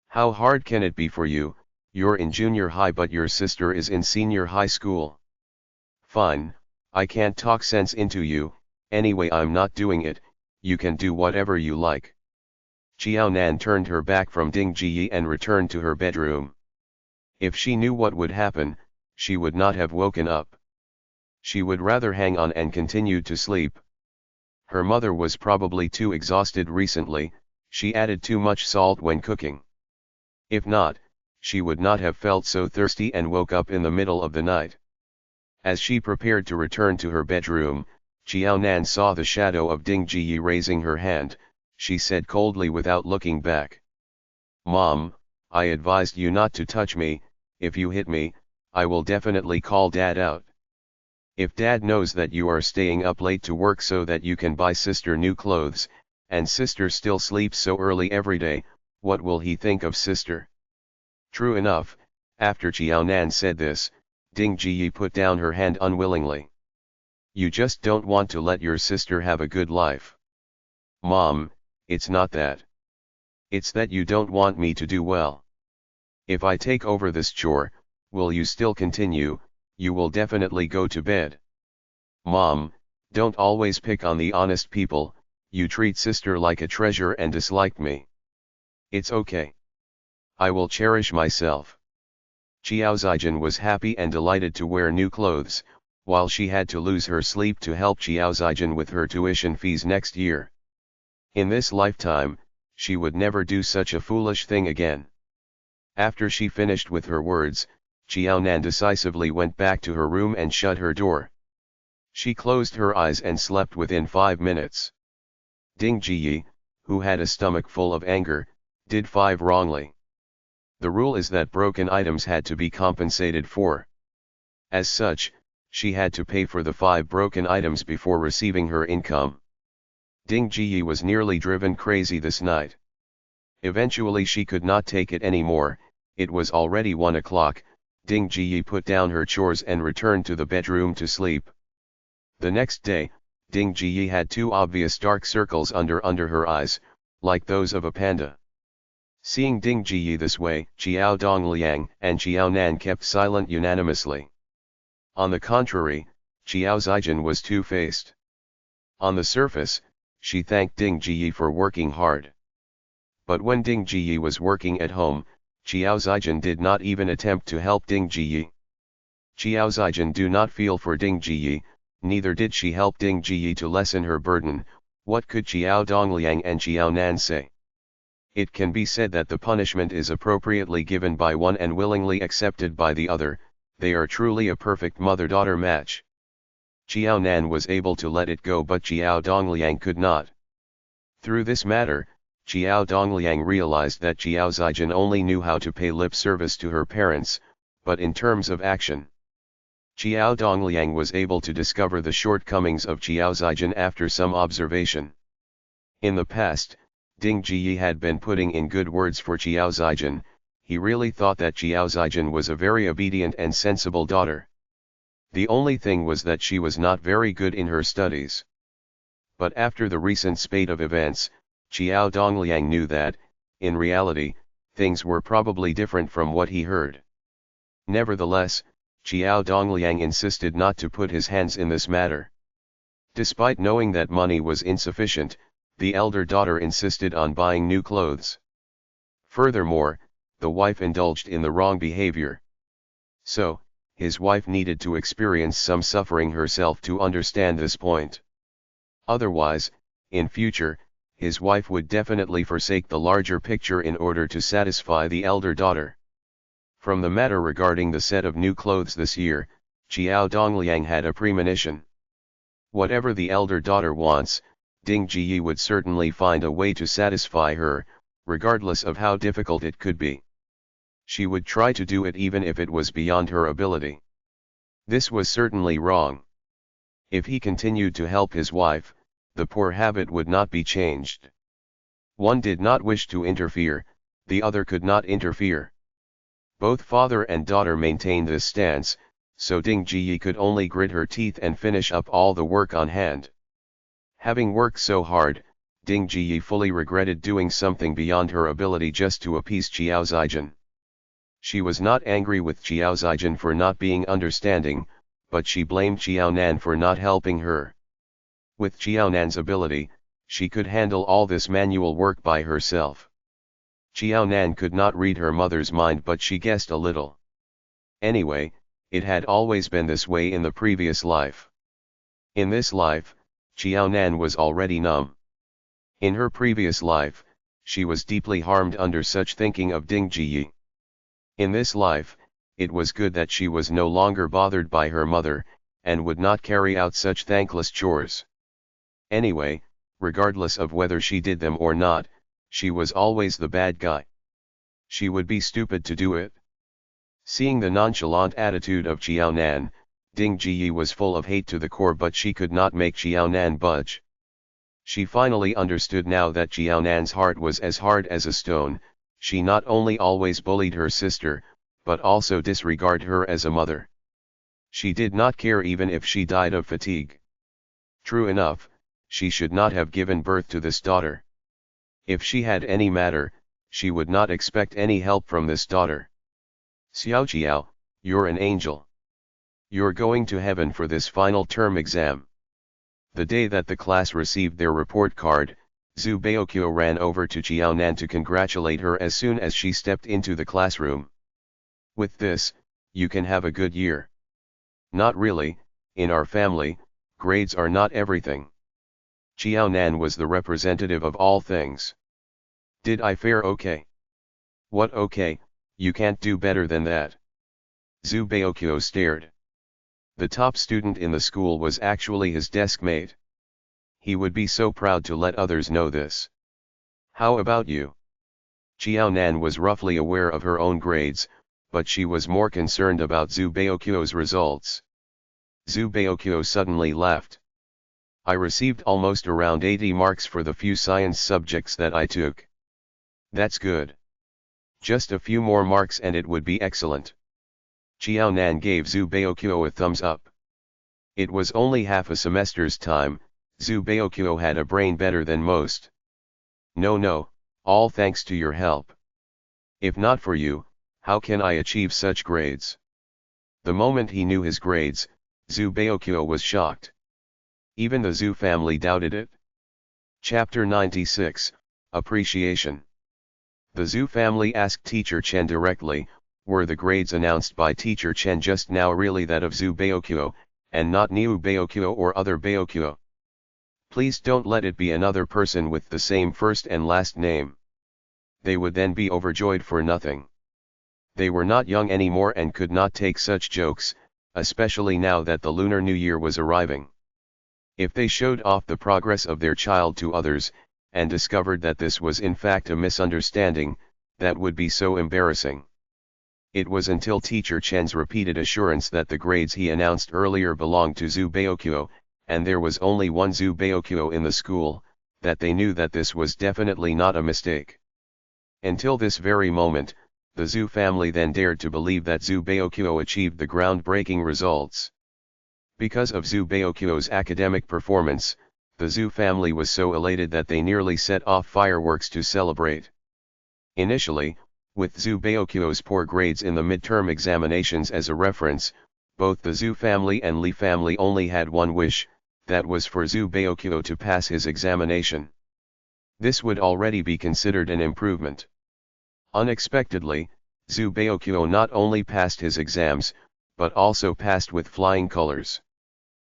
How hard can it be for you? You're in junior high but your sister is in senior high school. Fine, I can't talk sense into you, anyway I'm not doing it, you can do whatever you like. Qiao Nan turned her back from Ding Jiyi and returned to her bedroom. If she knew what would happen, she would not have woken up. She would rather hang on and continue to sleep. Her mother was probably too exhausted recently, she added too much salt when cooking. If not, she would not have felt so thirsty and woke up in the middle of the night. As she prepared to return to her bedroom, Qiao Nan saw the shadow of Ding Jiyi raising her hand. She said coldly without looking back. Mom, I advised you not to touch me, if you hit me, I will definitely call Dad out. If Dad knows that you are staying up late to work so that you can buy sister new clothes, and sister still sleeps so early every day, what will he think of sister? True enough, after Qiao Nan said this, Ding Jiyi put down her hand unwillingly. You just don't want to let your sister have a good life. Mom, it's not that. It's that you don't want me to do well. If I take over this chore, will you still continue? You will definitely go to bed. Mom, don't always pick on the honest people, you treat sister like a treasure and dislike me. It's okay. I will cherish myself. Qiao Zijin was happy and delighted to wear new clothes, while she had to lose her sleep to help Qiao Zijin with her tuition fees next year. In this lifetime, she would never do such a foolish thing again. After she finished with her words, Qiao Nan decisively went back to her room and shut her door. She closed her eyes and slept within 5 minutes. Ding Jiyi, who had a stomach full of anger, did 5 wrongly. The rule is that broken items had to be compensated for. As such, she had to pay for the 5 broken items before receiving her income. Ding Jiyi was nearly driven crazy this night. Eventually she could not take it anymore, it was already 1 o'clock, Ding Jiyi put down her chores and returned to the bedroom to sleep. The next day, Ding Jiyi had 2 obvious dark circles under her eyes, like those of a panda. Seeing Ding Jiyi this way, Qiao Dongliang and Qiao Nan kept silent unanimously. On the contrary, Qiao Zijin was two-faced. On the surface, she thanked Ding Jiyi for working hard. But when Ding Jiyi was working at home, Qiao Zijin did not even attempt to help Ding Jiyi. Qiao Zijin do not feel for Ding Jiyi, neither did she help Ding Jiyi to lessen her burden. What could Qiao Dongliang and Qiao Nan say? It can be said that the punishment is appropriately given by one and willingly accepted by the other, they are truly a perfect mother-daughter match. Qiao Nan was able to let it go but Qiao Dongliang could not. Through this matter, Qiao Dongliang realized that Qiao Zijin only knew how to pay lip service to her parents, but in terms of action. Qiao Dongliang was able to discover the shortcomings of Qiao Zijin after some observation. In the past, Ding Jiyi had been putting in good words for Qiao Zijin, he really thought that Qiao Zijin was a very obedient and sensible daughter. The only thing was that she was not very good in her studies. But after the recent spate of events, Qiao Dongliang knew that, in reality, things were probably different from what he heard. Nevertheless, Qiao Dongliang insisted not to put his hands in this matter. Despite knowing that money was insufficient, The elder daughter insisted on buying new clothes. Furthermore, the wife indulged in the wrong behavior. So, his wife needed to experience some suffering herself to understand this point. Otherwise, in future, his wife would definitely forsake the larger picture in order to satisfy the elder daughter. From the matter regarding the set of new clothes this year, Xiao Dongliang had a premonition. Whatever the elder daughter wants, Ding Jiyi would certainly find a way to satisfy her, regardless of how difficult it could be. She would try to do it even if it was beyond her ability. This was certainly wrong. If he continued to help his wife, the poor habit would not be changed. One did not wish to interfere, the other could not interfere. Both father and daughter maintained this stance, so Ding Jiyi could only grit her teeth and finish up all the work on hand. Having worked so hard, Ding Jiyi fully regretted doing something beyond her ability just to appease Xiao Zijin. She was not angry with Xiao Zijin for not being understanding, but she blamed Xiao Nan for not helping her. With Xiao Nan's ability, she could handle all this manual work by herself. Xiao Nan could not read her mother's mind, but she guessed a little. Anyway, it had always been this way in the previous life. In this life, Xiao Nan was already numb. In her previous life, she was deeply harmed under such thinking of Ding Jiyi. In this life, it was good that she was no longer bothered by her mother, and would not carry out such thankless chores. Anyway, regardless of whether she did them or not, she was always the bad guy. She would be stupid to do it. Seeing the nonchalant attitude of Xiao Nan, Ding Jiyi was full of hate to the core, but she could not make Xiao Nan budge. She finally understood now that Xiao Nan's heart was as hard as a stone. She not only always bullied her sister, but also disregarded her as a mother. She did not care even if she died of fatigue. True enough, she should not have given birth to this daughter. If she had any matter, she would not expect any help from this daughter. Xiao Qiao, you're an angel. You're going to heaven for this final term exam. The day that the class received their report card, Zhu Baokyo ran over to Xiao Nan to congratulate her as soon as she stepped into the classroom. With this, you can have a good year. Not really, in our family, grades are not everything. Xiao Nan was the representative of all things. Did I fare okay? What okay, you can't do better than that. Zhu Baokyo stared. The top student in the school was actually his desk mate. He would be so proud to let others know this. How about you? Xiao Nan was roughly aware of her own grades, but she was more concerned about Zhu Baokyo's results. Zhu Baokyo suddenly laughed. I received almost around 80 marks for the few science subjects that I took. That's good. Just a few more marks and it would be excellent. Xiao Nan gave Zhu Baokyo a thumbs up. It was only half a semester's time. Zhu Baokyo had a brain better than most. No, all thanks to your help. If not for you, how can I achieve such grades? The moment he knew his grades, Zhu Baokyo was shocked. Even the Zhu family doubted it. Chapter 96, Appreciation. The Zhu family asked Teacher Chen directly, were the grades announced by Teacher Chen just now really that of Zhu Baokyo, and not Niu Baokyo or other Baokyo? Please don't let it be another person with the same first and last name. They would then be overjoyed for nothing. They were not young anymore and could not take such jokes, especially now that the Lunar New Year was arriving. If they showed off the progress of their child to others, and discovered that this was in fact a misunderstanding, that would be so embarrassing. It was until Teacher Chen's repeated assurance that the grades he announced earlier belonged to Zhu Baokyo, and there was only one Zhu Baokyo in the school, that they knew that this was definitely not a mistake. Until this very moment, the Zhu family then dared to believe that Zhu Baokyo achieved the groundbreaking results. Because of Zhu Baokyo's academic performance, the Zhu family was so elated that they nearly set off fireworks to celebrate. Initially, with Zhu Baokyo's poor grades in the midterm examinations as a reference, both the Zhu family and Li family only had one wish, that was for Zhu Baokyo to pass his examination. This would already be considered an improvement. Unexpectedly, Zhu Baoqiu not only passed his exams, but also passed with flying colors.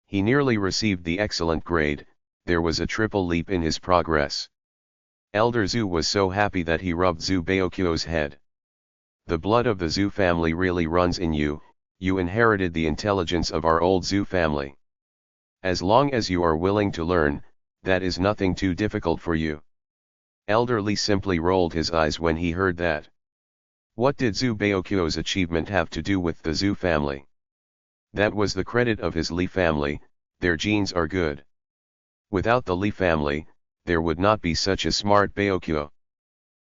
He nearly received the excellent grade. There was a triple leap in his progress. Elder Zhu was so happy that he rubbed Zhu Baoqiu's head. The blood of the Zhu family really runs in you. You inherited the intelligence of our old Zhu family. As long as you are willing to learn, that is nothing too difficult for you. Elder Li simply rolled his eyes when he heard that. What did Zhu Baoqiu's achievement have to do with the Zhu family? That was the credit of his Li family. Their genes are good. Without the Li family, there would not be such a smart Baoqiu.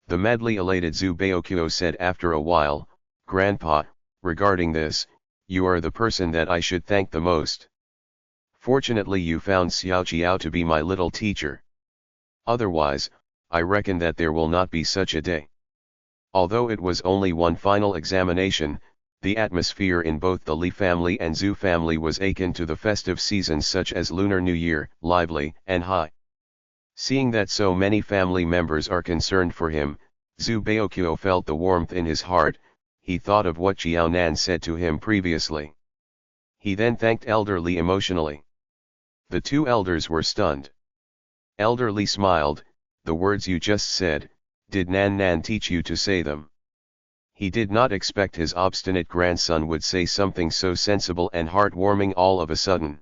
The madly elated Zhu Baoqiu said after a while, "Grandpa, regarding this, you are the person that I should thank the most. Fortunately you found Xiao Jiao to be my little teacher. Otherwise, I reckon that there will not be such a day." Although it was only one final examination, the atmosphere in both the Li family and Zhu family was akin to the festive seasons such as Lunar New Year, lively and high. Seeing that so many family members are concerned for him, Zhu Baoqiu felt the warmth in his heart. He thought of what Jiao Nan said to him previously. He then thanked Elder Li emotionally. The two elders were stunned. Elder Li smiled. "The words you just said, did Nan Nan teach you to say them?" He did not expect his obstinate grandson would say something so sensible and heartwarming all of a sudden.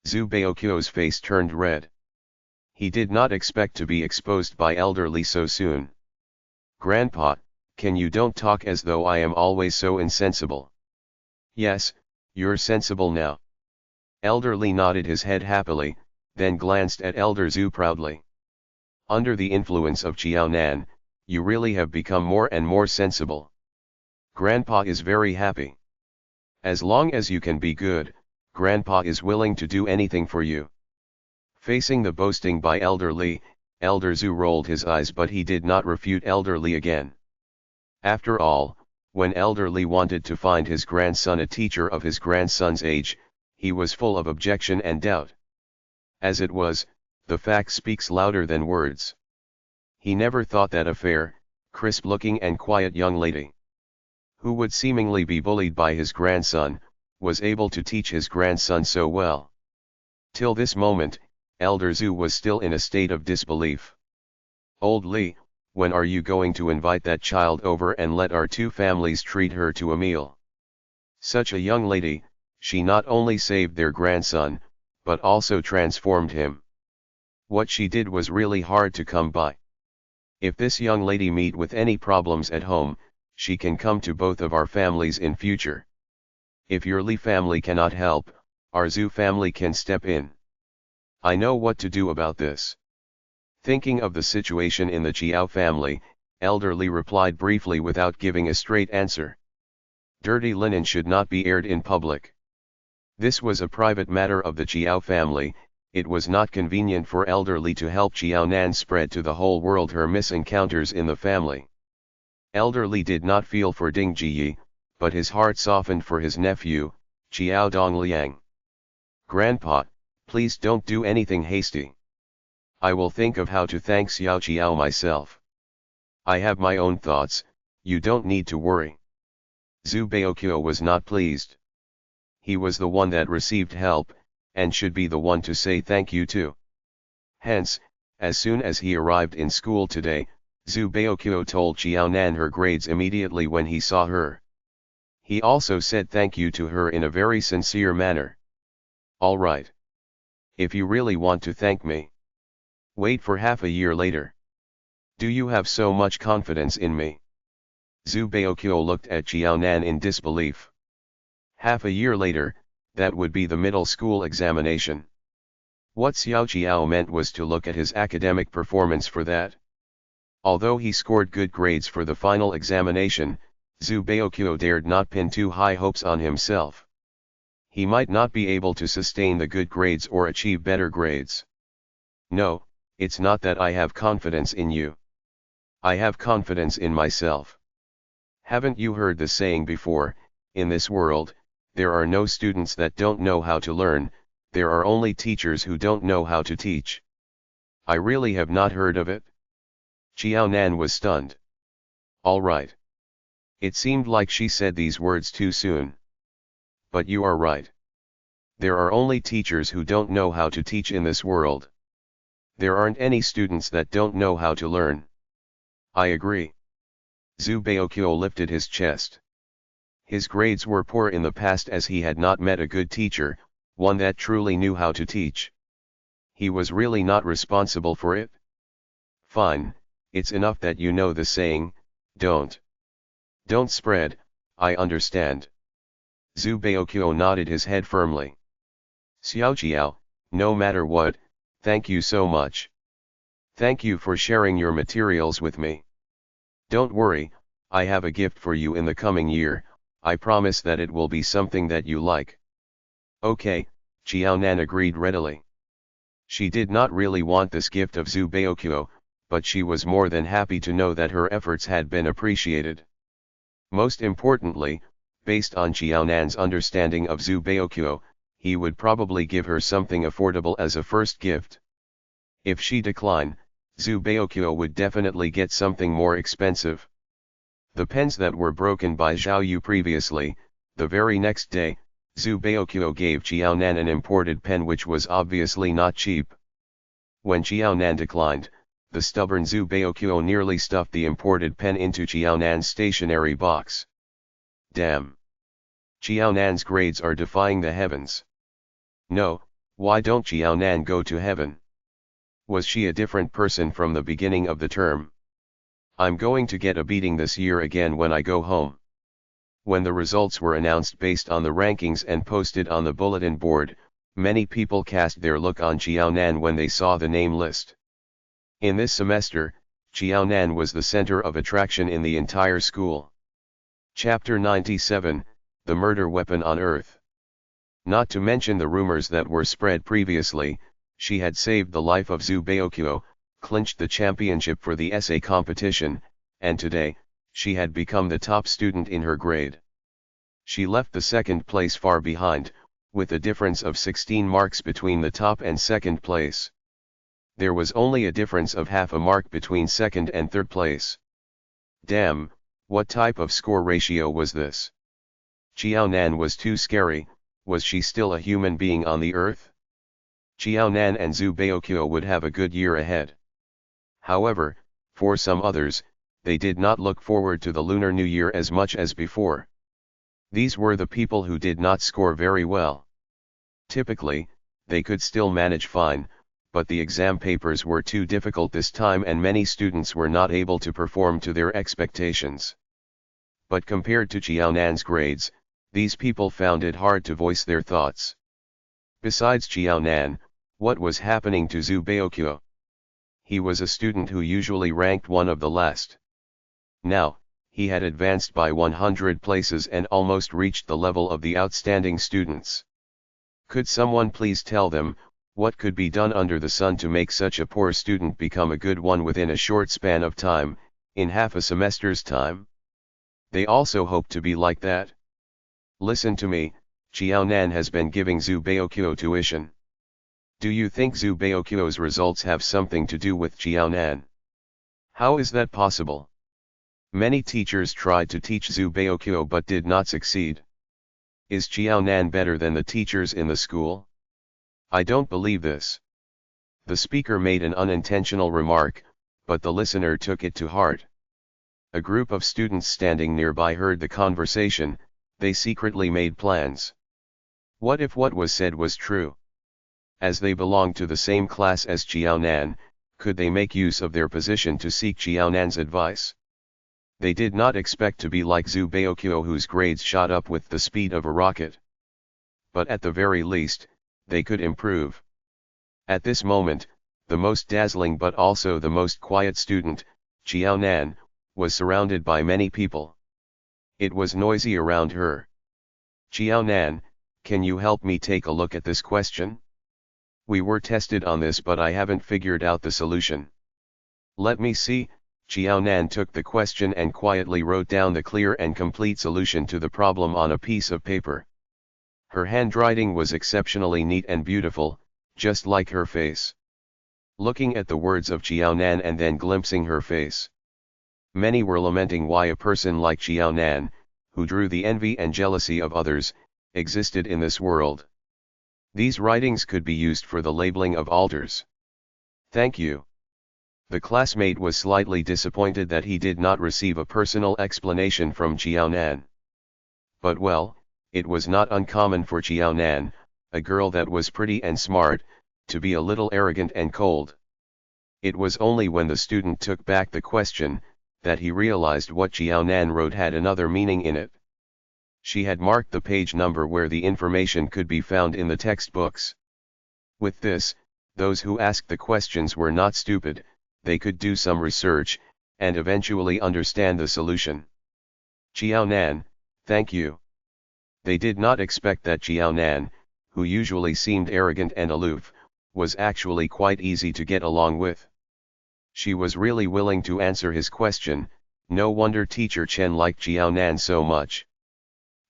Zhu Baoqiu's face turned red. He did not expect to be exposed by Elder Li so soon. "Grandpa, can you don't talk as though I am always so insensible." "Yes, you're sensible now." Elder Li nodded his head happily, then glanced at Elder Zhu proudly. "Under the influence of Jiao Nan, you really have become more and more sensible. Grandpa is very happy. As long as you can be good, Grandpa is willing to do anything for you." Facing the boasting by Elder Li, Elder Zhu rolled his eyes, but he did not refute Elder Li again. After all, when Elder Li wanted to find his grandson a teacher of his grandson's age, he was full of objection and doubt. As it was, the fact speaks louder than words. He never thought that a fair, crisp-looking and quiet young lady, who would seemingly be bullied by his grandson, was able to teach his grandson so well. Till this moment, Elder Zhu was still in a state of disbelief. "Old Li, when are you going to invite that child over and let our two families treat her to a meal? Such a young lady, she not only saved their grandson, but also transformed him. What she did was really hard to come by. If this young lady meet with any problems at home, she can come to both of our families in future. If your Li family cannot help, our Zhu family can step in. I know what to do about this." Thinking of the situation in the Jiao family, Elder Li replied briefly without giving a straight answer. Dirty linen should not be aired in public. This was a private matter of the Jiao family. It was not convenient for Elder Li to help Jiao Nan spread to the whole world her misencounters in the family. Elder Li did not feel for Ding Jiyi, but his heart softened for his nephew, Jiao Dongliang. "Grandpa, please don't do anything hasty. I will think of how to thank Xiao Jiao myself. I have my own thoughts, you don't need to worry." Zhu Baoqiu was not pleased. He was the one that received help, and should be the one to say thank you to. Hence, as soon as he arrived in school today, Zhu Baoqiu told Jiao Nan her grades immediately when he saw her. He also said thank you to her in a very sincere manner. "All right. If you really want to thank me, wait for half a year later. Do you have so much confidence in me?" Zhu Baoqiu looked at Jiao Nan in disbelief. Half a year later, that would be the middle school examination. What Xiao Jiao meant was to look at his academic performance for that. Although he scored good grades for the final examination, Zhu Baoqiu dared not pin too high hopes on himself. He might not be able to sustain the good grades or achieve better grades. "No, it's not that I have confidence in you. I have confidence in myself. Haven't you heard the saying before, in this world, there are no students that don't know how to learn, there are only teachers who don't know how to teach. I really have not heard of it. Xiao Nan was stunned. All right. It seemed like she said these words too soon. But you are right. There are only teachers who don't know how to teach in this world. There aren't any students that don't know how to learn. I agree. Zhu Baokyo lifted his chest. His grades were poor in the past as he had not met a good teacher, one that truly knew how to teach. He was really not responsible for it. Fine, it's enough that you know the saying, don't spread, I understand. Zhu Baokyo nodded his head firmly. Xiaoqiao, no matter what, thank you so much. Thank you for sharing your materials with me. Don't worry, I have a gift for you in the coming year, I promise that it will be something that you like. Okay, Xiaonan agreed readily. She did not really want this gift of Zhu Baokyo, but she was more than happy to know that her efforts had been appreciated. Most importantly, based on Xiaonan's understanding of Zhu Baokyo, he would probably give her something affordable as a first gift. If she declined, Zhu Baokyo would definitely get something more expensive. The pens that were broken by Zhao Yu previously, the very next day, Zhu Baokyo gave Xiaonan an imported pen which was obviously not cheap. When Xiaonan declined, the stubborn Zhu Baokyo nearly stuffed the imported pen into Xiaonan's stationery box. Damn! Xiaonan's grades are defying the heavens. No, why don't Xiaonan go to heaven? Was she a different person from the beginning of the term? I'm going to get a beating this year again when I go home. When the results were announced based on the rankings and posted on the bulletin board, many people cast their look on Xiaonan when they saw the name list. In this semester, Xiaonan was the center of attraction in the entire school. Chapter 97, The Murder Weapon on Earth. Not to mention the rumors that were spread previously, she had saved the life of Zhu Baokyo, clinched the championship for the essay competition, and today, she had become the top student in her grade. She left the second place far behind, with a difference of 16 marks between the top and second place. There was only a difference of half a mark between second and third place. Damn, what type of score ratio was this? Xiaonan was too scary. Was she still a human being on the earth? Xiaonan and Zhu Baokyo would have a good year ahead. However, for some others, they did not look forward to the Lunar New Year as much as before. These were the people who did not score very well. Typically, they could still manage fine, but the exam papers were too difficult this time and many students were not able to perform to their expectations. But compared to Xiaonan's grades, these people found it hard to voice their thoughts. Besides Xiaonan, what was happening to Zhu Baokyo? He was a student who usually ranked one of the last. Now, he had advanced by 100 places and almost reached the level of the outstanding students. Could someone please tell them, what could be done under the sun to make such a poor student become a good one within a short span of time, in half a semester's time? They also hope to be like that. Listen to me, Xiaonan has been giving Zhu Baokyo tuition. Do you think Zhu Baokyo's results have something to do with Xiaonan? How is that possible? Many teachers tried to teach Zhu Baokyo but did not succeed. Is Xiaonan better than the teachers in the school? I don't believe this. The speaker made an unintentional remark, but the listener took it to heart. A group of students standing nearby heard the conversation. They secretly made plans. What if what was said was true? As they belonged to the same class as Xiaonan, could they make use of their position to seek Xiaonan's advice? They did not expect to be like Zhu Baokyo whose grades shot up with the speed of a rocket. But at the very least, they could improve. At this moment, the most dazzling but also the most quiet student, Xiaonan, was surrounded by many people. It was noisy around her. Xiaonan, can you help me take a look at this question? We were tested on this but I haven't figured out the solution. Let me see. Xiaonan took the question and quietly wrote down the clear and complete solution to the problem on a piece of paper. Her handwriting was exceptionally neat and beautiful, just like her face. looking at the words of Jiaonan and then glimpsing her face. Many were lamenting why a person like Jiaonan, who drew the envy and jealousy of others, existed in this world. These writings could be used for the labeling of altars. Thank you. The classmate was slightly disappointed that he did not receive a personal explanation from Jiaonan. But well, it was not uncommon for Jiaonan, a girl that was pretty and smart, to be a little arrogant and cold. It was only when the student took back the question, that he realized what Jiaonan wrote had another meaning in it. She had marked the page number where the information could be found in the textbooks. With this, those who asked the questions were not stupid, they could do some research, and eventually understand the solution. Jiaonan, thank you. They did not expect that Jiaonan, who usually seemed arrogant and aloof, was actually quite easy to get along with. She was really willing to answer his question, no wonder Teacher Chen liked Jiaonan so much.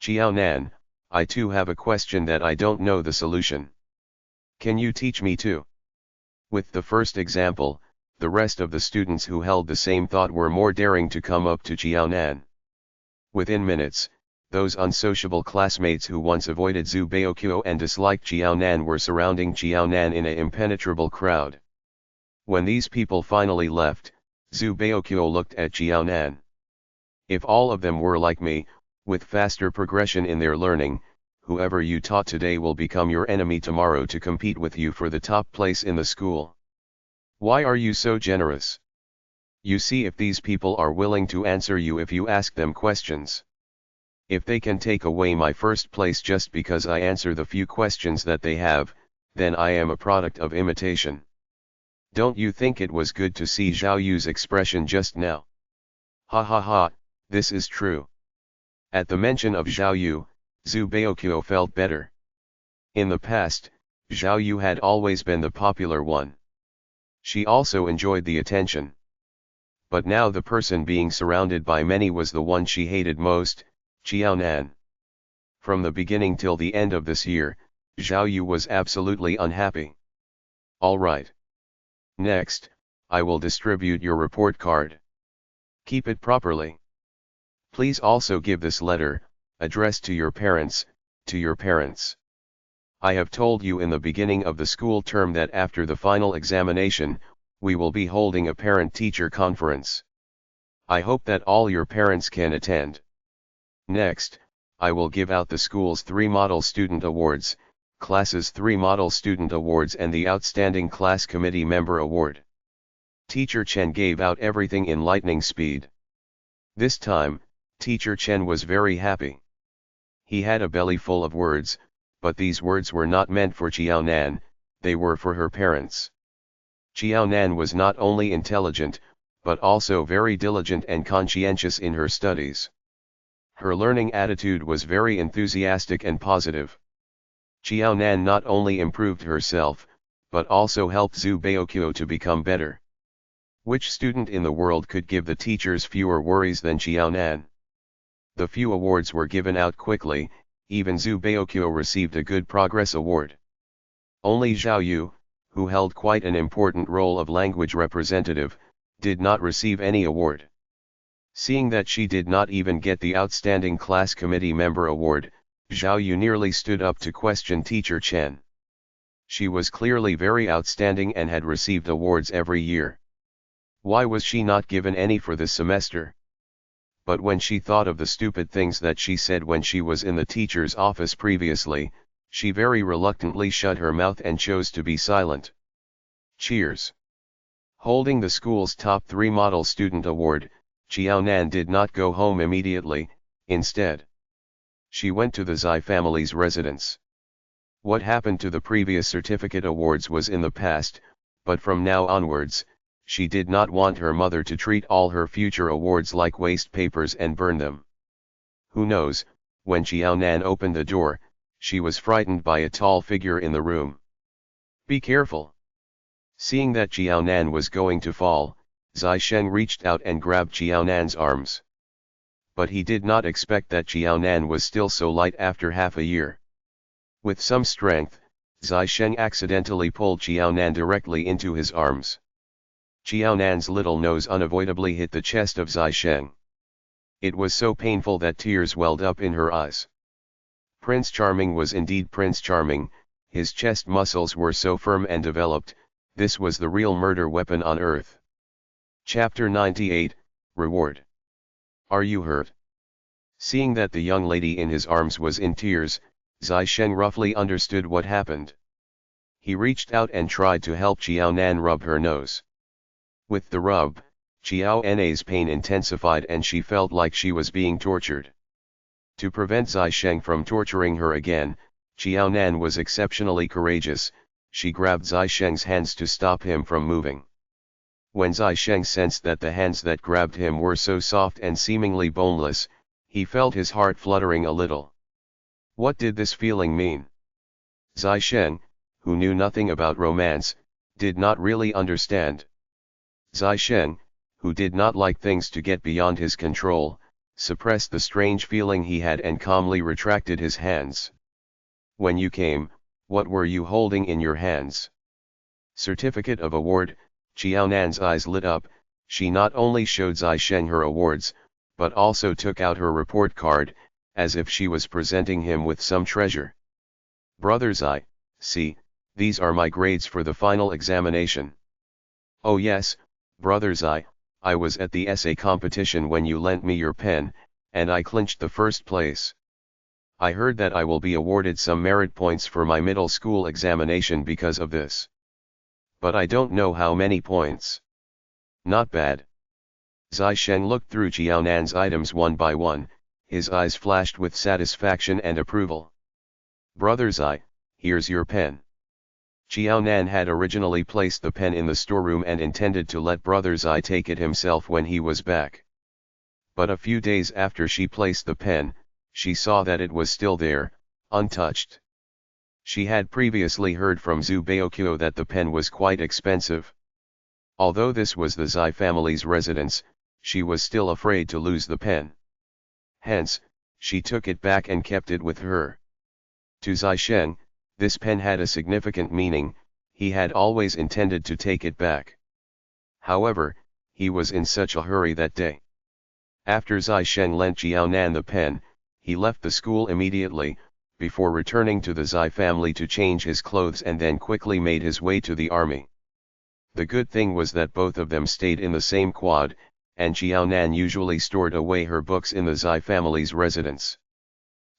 Jiaonan, I too have a question that I don't know the solution. Can you teach me too? With the first example, the rest of the students who held the same thought were more daring to come up to Jiaonan. Within minutes, those unsociable classmates who once avoided Zhu Baoqiu and disliked Jiaonan were surrounding Jiaonan in an impenetrable crowd. When these people finally left, Zhu Baoqiu looked at Jiaonan. If all of them were like me, with faster progression in their learning, whoever you taught today will become your enemy tomorrow to compete with you for the top place in the school. Why are you so generous? You see if these people are willing to answer you if you ask them questions. If they can take away my first place just because I answer the few questions that they have, then I am a product of imitation. Don't you think it was good to see Zhao Yu's expression just now? Ha ha ha, this is true. At the mention of Zhao Yu, Zhu Baoqiu felt better. In the past, Zhao Yu had always been the popular one. She also enjoyed the attention. But now the person being surrounded by many was the one she hated most, Jiaonan. From the beginning till the end of this year, Zhao Yu was absolutely unhappy. All right. Next, I will distribute your report card. Keep it properly. Please also give this letter, addressed to your parents, I have told you in the beginning of the school term that after the final examination, we will be holding a parent-teacher conference. I hope that all your parents can attend. Next, I will give out the school's 3 Model Student Awards, Class's 3 Model Student Awards and the Outstanding Class Committee Member Award. Teacher Chen gave out everything in lightning speed. This time, Teacher Chen was very happy. He had a belly full of words, but these words were not meant for Jiaonan, they were for her parents. Jiaonan was not only intelligent, but also very diligent and conscientious in her studies. Her learning attitude was very enthusiastic and positive. Jiaonan not only improved herself, but also helped Zhu Baoqiu to become better. Which student in the world could give the teachers fewer worries than Jiaonan? The few awards were given out quickly, even Zhu Baoqiu received a Good Progress Award. Only Zhao Yu, who held quite an important role of language representative, did not receive any award. Seeing that she did not even get the Outstanding Class Committee Member Award, Zhao Yu nearly stood up to question Teacher Chen. She was clearly very outstanding and had received awards every year. Why was she not given any for this semester? But when she thought of the stupid things that she said when she was in the teacher's office previously, she very reluctantly shut her mouth and chose to be silent. Cheers. Holding the school's top 3 Model Student Award, Jiaonan did not go home immediately, instead. She went to the Zai family's residence. What happened to the previous certificate awards was in the past, but from now onwards, she did not want her mother to treat all her future awards like waste papers and burn them. Who knows, when Jiaonan opened the door, she was frightened by a tall figure in the room. Be careful. Seeing that Jiaonan was going to fall, Zai Sheng reached out and grabbed Jiaonan's arms. But he did not expect that Jiaonan was still so light after half a year. With some strength, Zai Sheng accidentally pulled Qiaonan directly into his arms. Qiaonan's little nose unavoidably hit the chest of Zai Sheng. It was so painful that tears welled up in her eyes. Prince Charming was indeed Prince Charming, his chest muscles were so firm and developed, this was the real murder weapon on earth. Chapter 98, Reward. Are you hurt? Seeing that the young lady in his arms was in tears, Zai Sheng roughly understood what happened. He reached out and tried to help Qiaonan rub her nose. With the rub, Qiaonan's pain intensified and she felt like she was being tortured. To prevent Zai Sheng from torturing her again, Qiaonan was exceptionally courageous. She grabbed Zai Sheng's hands to stop him from moving. When Zai Sheng sensed that the hands that grabbed him were so soft and seemingly boneless, he felt his heart fluttering a little. What did this feeling mean? Zai Sheng, who knew nothing about romance, did not really understand. Zai Sheng, who did not like things to get beyond his control, suppressed the strange feeling he had and calmly retracted his hands. When you came, what were you holding in your hands? Certificate of award. Qiaonan's eyes lit up. She not only showed Zai Sheng her awards, but also took out her report card, as if she was presenting him with some treasure. Brother Zai, see, these are my grades for the final examination. Oh yes, Brother Zai, I was at the essay competition when you lent me your pen, and I clinched the first place. I heard that I will be awarded some merit points for my middle school examination because of this. But I don't know how many points. Not bad. Zai Sheng looked through Qiaonan's items one by one, his eyes flashed with satisfaction and approval. Brother Zai, here's your pen. Qiaonan had originally placed the pen in the storeroom and intended to let Brother Zai take it himself when he was back. But a few days after she placed the pen, she saw that it was still there, untouched. She had previously heard from Zhu Baokyo that the pen was quite expensive. Although this was the Zai family's residence, she was still afraid to lose the pen. Hence, she took it back and kept it with her. To Zai Sheng, this pen had a significant meaning. He had always intended to take it back. However, he was in such a hurry that day. After Zai Sheng lent Qiaonan the pen, he left the school immediately, before returning to the Zai family to change his clothes and then quickly made his way to the army. The good thing was that both of them stayed in the same quad, and Qiaonan usually stored away her books in the Zai family's residence.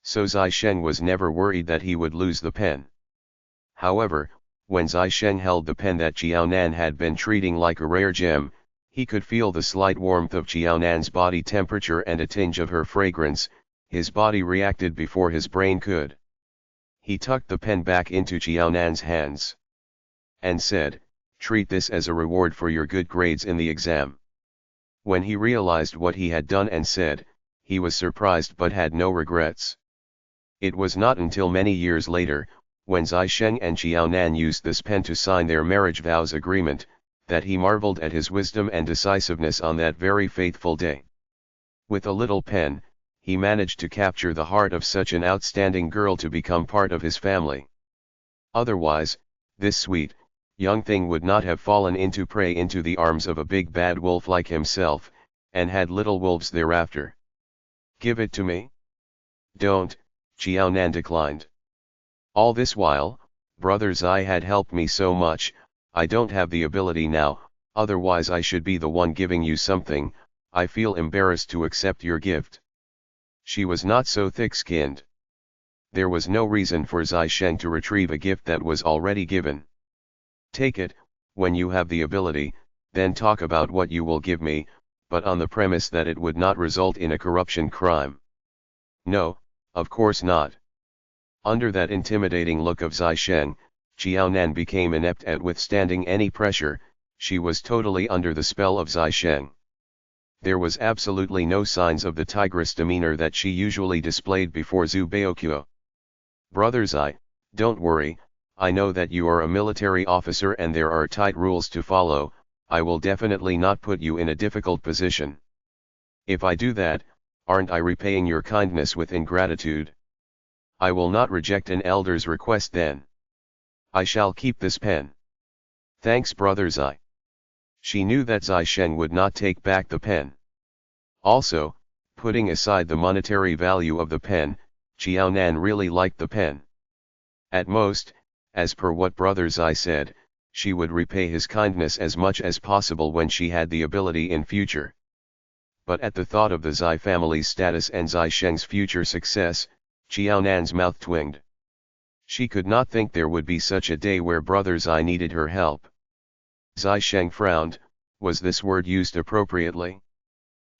So Zai Sheng was never worried that he would lose the pen. However, when Zai Sheng held the pen that Qiaonan had been treating like a rare gem, he could feel the slight warmth of Qiaonan's body temperature and a tinge of her fragrance. His body reacted before his brain could. He tucked the pen back into Qiaonan's hands and said, "Treat this as a reward for your good grades in the exam." When he realized what he had done and said, he was surprised but had no regrets. It was not until many years later, when Zai Sheng and Qiaonan used this pen to sign their marriage vows agreement, that he marveled at his wisdom and decisiveness on that very fateful day. With a little pen, he managed to capture the heart of such an outstanding girl to become part of his family. Otherwise, this sweet, young thing would not have fallen into prey into the arms of a big bad wolf like himself, and had little wolves thereafter. Give it to me? Don't, Qiaonan declined. All this while, Brother Zai had helped me so much. I don't have the ability now, otherwise I should be the one giving you something. I feel embarrassed to accept your gift. She was not so thick-skinned. There was no reason for Zai Sheng to retrieve a gift that was already given. Take it, when you have the ability, then talk about what you will give me, but on the premise that it would not result in a corruption crime. No, of course not. Under that intimidating look of Zai Sheng, Qiaonan became inept at withstanding any pressure. She was totally under the spell of Zai Sheng. There was absolutely no signs of the tigress demeanor that she usually displayed before Zhu Baokyo. Brother Zai, don't worry, I know that you are a military officer and there are tight rules to follow. I will definitely not put you in a difficult position. If I do that, aren't I repaying your kindness with ingratitude? I will not reject an elder's request then. I shall keep this pen. Thanks brother Zai. She knew that Zai Shen would not take back the pen. Also, putting aside the monetary value of the pen, Xiao Nan really liked the pen. At most, as per what brother Zai said, she would repay his kindness as much as possible when she had the ability in future. But at the thought of the Zai family's status and Zai Sheng's future success, Xiao Nan's mouth twinged. She could not think there would be such a day where brother Zai needed her help. Zai Sheng frowned. Was this word used appropriately?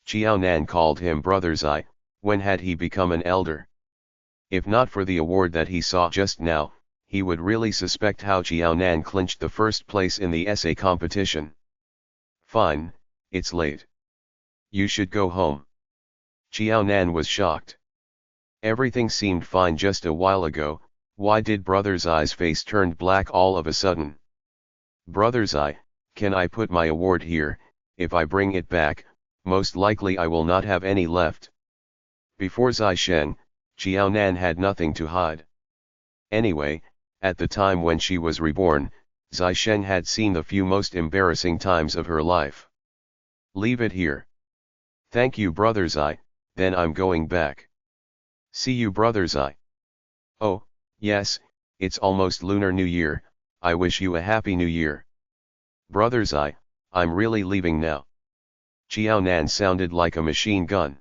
Xiao Nan called him brother Zai. When had he become an elder? If not for the award that he saw just now, he would really suspect how Xiao Nan clinched the first place in the essay competition. Fine, it's late. You should go home. Xiao Nan was shocked. Everything seemed fine just a while ago. Why did brother Zai's face turn black all of a sudden? Brother Zai, can I put my award here? If I bring it back, most likely I will not have any left. Before Zai Sheng, Xiao Nan had nothing to hide. Anyway, at the time when she was reborn, Zai Sheng had seen the few most embarrassing times of her life. Leave it here. Thank you brother Zai, then I'm going back. See you brother Zai. Oh, yes, it's almost Lunar New Year, I wish you a Happy New Year. Brother Zai, I'm really leaving now. Xiao Nan sounded like a machine gun.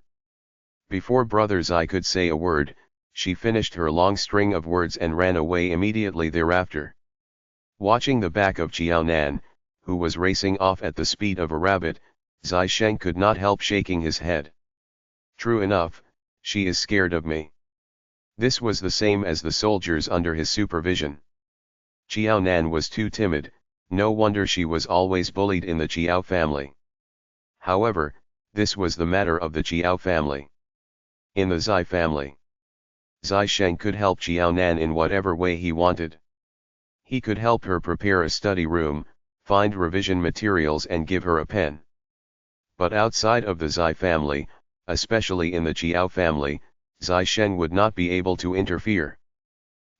Before brother Zai could say a word, she finished her long string of words and ran away immediately thereafter. Watching the back of Xiao Nan, who was racing off at the speed of a rabbit, Zai Sheng could not help shaking his head. True enough, she is scared of me. This was the same as the soldiers under his supervision. Xiao Nan was too timid, no wonder she was always bullied in the Qiao family. However, this was the matter of the Qiao family. In the Zai family, Zai Sheng could help Xiao Nan in whatever way he wanted. He could help her prepare a study room, find revision materials and give her a pen. But outside of the Zai family, especially in the Qiao family, Zai Sheng would not be able to interfere.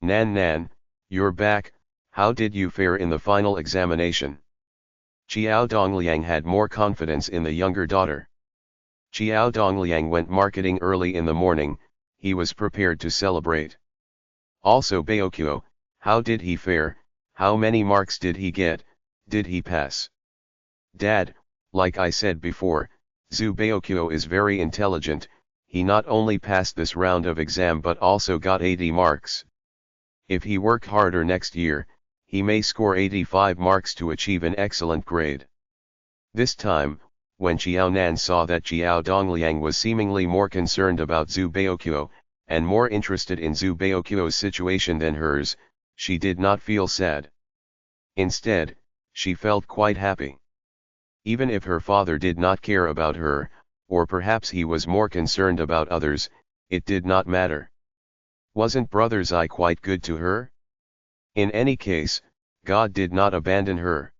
Nan, you're back, how did you fare in the final examination? Qiao Dongliang had more confidence in the younger daughter. Qiao Dongliang went marketing early in the morning, he was prepared to celebrate. Also Baoqiu, how did he fare, how many marks did he get, did he pass? Dad, like I said before, Zhu Baoqiu is very intelligent, he not only passed this round of exam but also got 80 marks. If he work harder next year, he may score 85 marks to achieve an excellent grade. This time, when Xiao Nan saw that Qiao Dongliang was seemingly more concerned about Zhu Baoqiu, and more interested in Zhu Baoqiu's situation than hers, she did not feel sad. Instead, she felt quite happy. Even if her father did not care about her, or perhaps he was more concerned about others, it did not matter. Wasn't brother Zai quite good to her? In any case, God did not abandon her.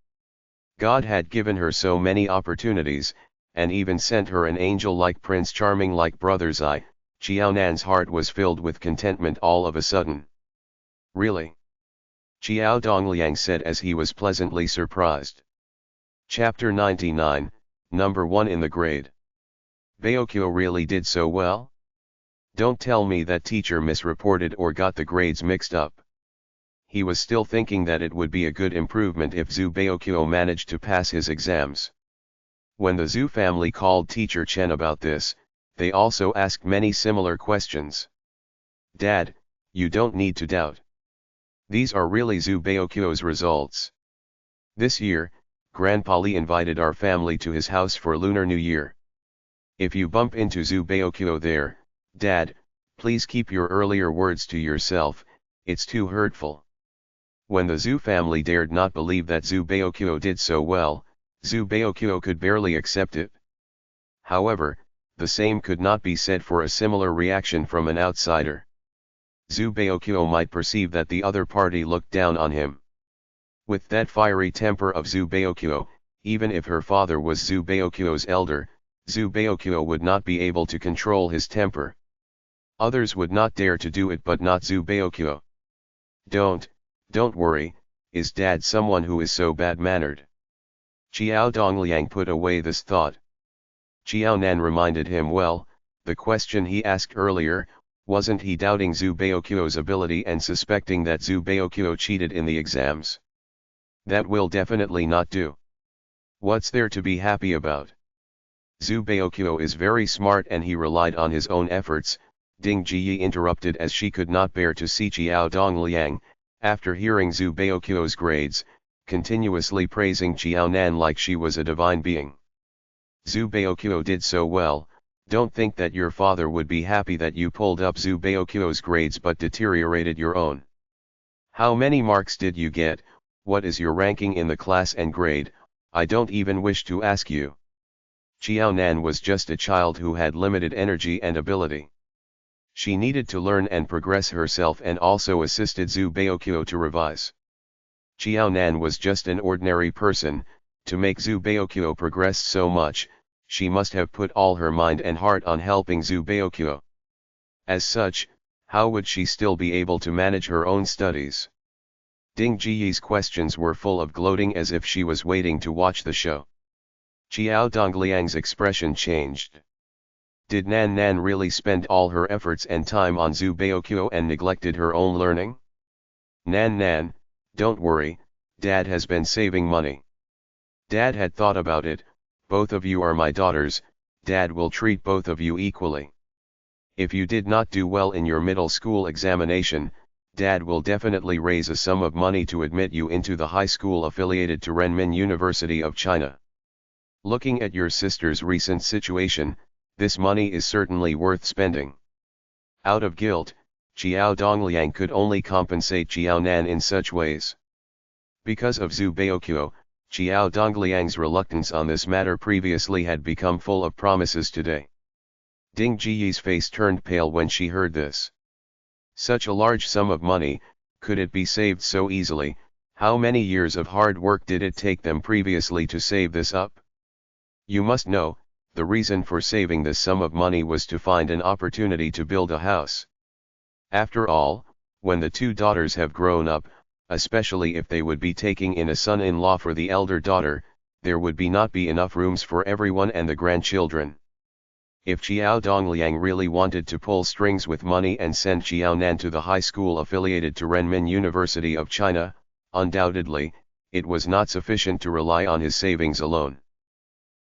God had given her so many opportunities, and even sent her an angel like Prince Charming like brother Zai. Xiao Nan's heart was filled with contentment all of a sudden. Really? Qiao Dongliang said as he was pleasantly surprised. Chapter 99, Number 1 in the grade. Baoqiu really did so well? Don't tell me that teacher misreported or got the grades mixed up. He was still thinking that it would be a good improvement if Zhu Baoqiu managed to pass his exams. When the Zhu family called teacher Chen about this, they also asked many similar questions. Dad, you don't need to doubt. These are really Zhu Baoqiu's results. This year, Grandpa Li invited our family to his house for Lunar New Year. If you bump into Zhu Baoqiu there, Dad, please keep your earlier words to yourself, it's too hurtful. When the Zhu family dared not believe that Zhu Baoqiu did so well, Zhu Baoqiu could barely accept it. However, the same could not be said for a similar reaction from an outsider. Zhu Baoqiu might perceive that the other party looked down on him. With that fiery temper of Zhu Baoqiu, even if her father was Zhu Baoqiu's elder, Zhu Baoqiu would not be able to control his temper. Others would not dare to do it but not Zhu Baoqiu. Don't worry, is Dad someone who is so bad-mannered? Xiao Dongliang put away this thought. Xiao Nan reminded him, well, the question he asked earlier, wasn't he doubting Zhu Baoqiu's ability and suspecting that Zhu Baoqiu cheated in the exams? That will definitely not do. What's there to be happy about? Zhu Baoqiu is very smart and he relied on his own efforts. Ding Jiyi interrupted as she could not bear to see Xiao Dongliang, after hearing Zhu Baoqiu's grades, continuously praising Xiao Nan like she was a divine being. Zhu Baoqiu did so well, don't think that your father would be happy that you pulled up Zhu Baoqiu's grades but deteriorated your own. How many marks did you get? What is your ranking in the class and grade? I don't even wish to ask you. Xiao Nan was just a child who had limited energy and ability. She needed to learn and progress herself and also assisted Zhu Baoqiu to revise. Xiao Nan was just an ordinary person. To make Zhu Baoqiu progress so much, she must have put all her mind and heart on helping Zhu Baoqiu. As such, how would she still be able to manage her own studies? Ding Jiyi's questions were full of gloating as if she was waiting to watch the show. Xiao Dongliang's expression changed. Did Nan Nan really spend all her efforts and time on Zhu Baoqiu and neglected her own learning? Nan Nan, don't worry, Dad has been saving money. Dad had thought about it, both of you are my daughters, Dad will treat both of you equally. If you did not do well in your middle school examination, Dad will definitely raise a sum of money to admit you into the high school affiliated to Renmin University of China. Looking at your sister's recent situation, this money is certainly worth spending. Out of guilt, Xiao Dongliang could only compensate Xiao Nan in such ways. Because of Zhu Baoqiu, Xiao Dongliang's reluctance on this matter previously had become full of promises today. Ding Jiyi's face turned pale when she heard this. Such a large sum of money, could it be saved so easily? How many years of hard work did it take them previously to save this up? You must know, the reason for saving this sum of money was to find an opportunity to build a house. After all, when the two daughters have grown up, especially if they would be taking in a son-in-law for the elder daughter, there would not be enough rooms for everyone and the grandchildren. If Xiao Dongliang really wanted to pull strings with money and send Xiao Nan to the high school affiliated to Renmin University of China, undoubtedly, it was not sufficient to rely on his savings alone.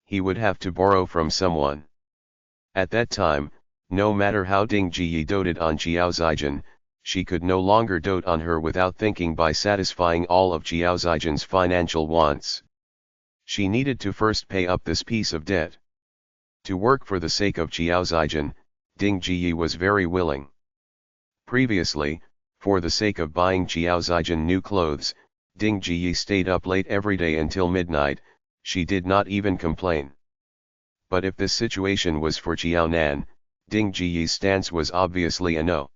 He would have to borrow from someone. At that time, no matter how Ding Jiyi doted on Xiao Zijin, she could no longer dote on her without thinking by satisfying all of Xiao Zijin's financial wants. She needed to first pay up this piece of debt. To work for the sake of Xiao Zijin, Ding Jiyi was very willing. Previously, for the sake of buying Xiao Zijin new clothes, Ding Jiyi stayed up late every day until midnight. She did not even complain. But if this situation was for Xiao Nan, Ding Jiyi's stance was obviously a no.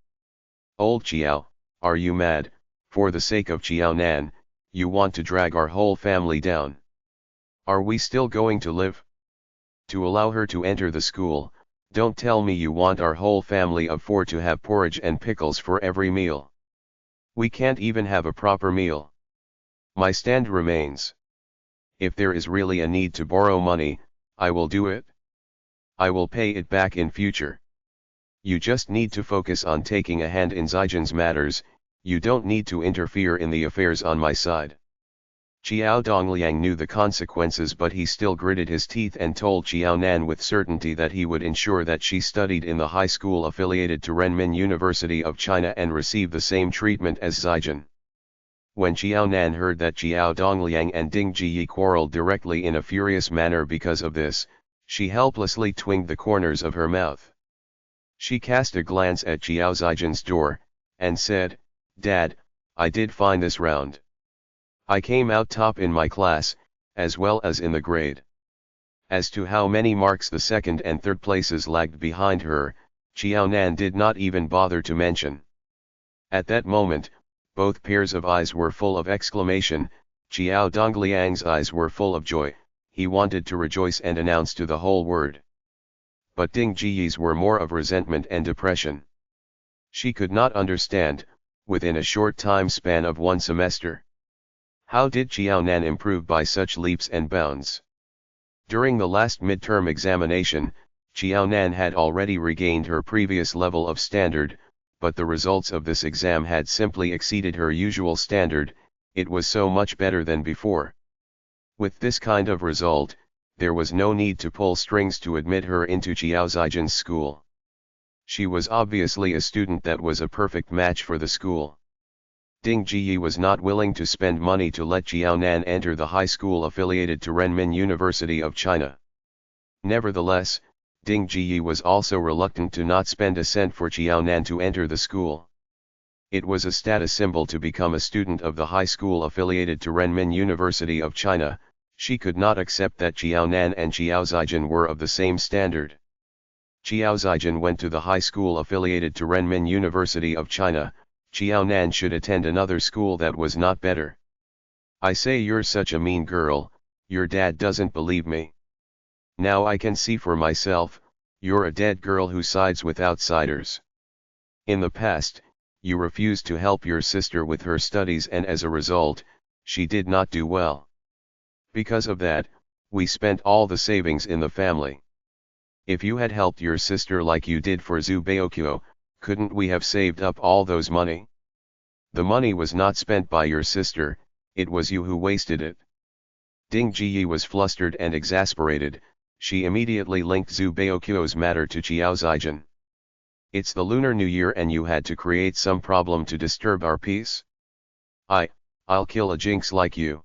Old Xiao, are you mad? For the sake of Xiao Nan, you want to drag our whole family down. Are we still going to live? To allow her to enter the school, don't tell me you want our whole family of 4 to have porridge and pickles for every meal. We can't even have a proper meal. My stand remains. If there is really a need to borrow money, I will do it. I will pay it back in future. You just need to focus on taking a hand in Zijin's matters, you don't need to interfere in the affairs on my side. Xiao Dongliang knew the consequences, but he still gritted his teeth and told Xiao Nan with certainty that he would ensure that she studied in the high school affiliated to Renmin University of China and received the same treatment as Zijin. When Xiao Nan heard that Xiao Dongliang and Ding Jiyi quarreled directly in a furious manner because of this, she helplessly twinged the corners of her mouth. She cast a glance at Xiao Zijin's door, and said, "Dad, I did fine this round. I came out top in my class, as well as in the grade." As to how many marks the second and third places lagged behind her, Xiao Nan did not even bother to mention. At that moment, both pairs of eyes were full of exclamation. Xiao Dongliang's eyes were full of joy, he wanted to rejoice and announce to the whole world. But Ding Jiyi's were more of resentment and depression. She could not understand, within a short time span of 1 semester. How did Qiaonan improve by such leaps and bounds? During the last midterm examination, Qiaonan had already regained her previous level of standard, but the results of this exam had simply exceeded her usual standard. It was so much better than before. With this kind of result, there was no need to pull strings to admit her into Qiaozaijian's school. She was obviously a student that was a perfect match for the school. Ding Jiyi was not willing to spend money to let Qiaonan enter the high school affiliated to Renmin University of China. Nevertheless, Ding Jiyi was also reluctant to not spend a cent for Qiaonan to enter the school. It was a status symbol to become a student of the high school affiliated to Renmin University of China. She could not accept that Qiaonan and Qiaozaijian were of the same standard. Qiaozaijian went to the high school affiliated to Renmin University of China. Qiaonan should attend another school that was not better. I say, you're such a mean girl, your dad doesn't believe me. Now I can see for myself, you're a dead girl who sides with outsiders. In the past, you refused to help your sister with her studies, and as a result, she did not do well. Because of that, we spent all the savings in the family. If you had helped your sister like you did for Zhu Baokyo, couldn't we have saved up all those money? The money was not spent by your sister, it was you who wasted it. Ding Jiyi was flustered and exasperated. She immediately linked Zhu Baokyo's matter to Qiaozaijian. It's the Lunar New Year and you had to create some problem to disturb our peace? I'll kill a jinx like you.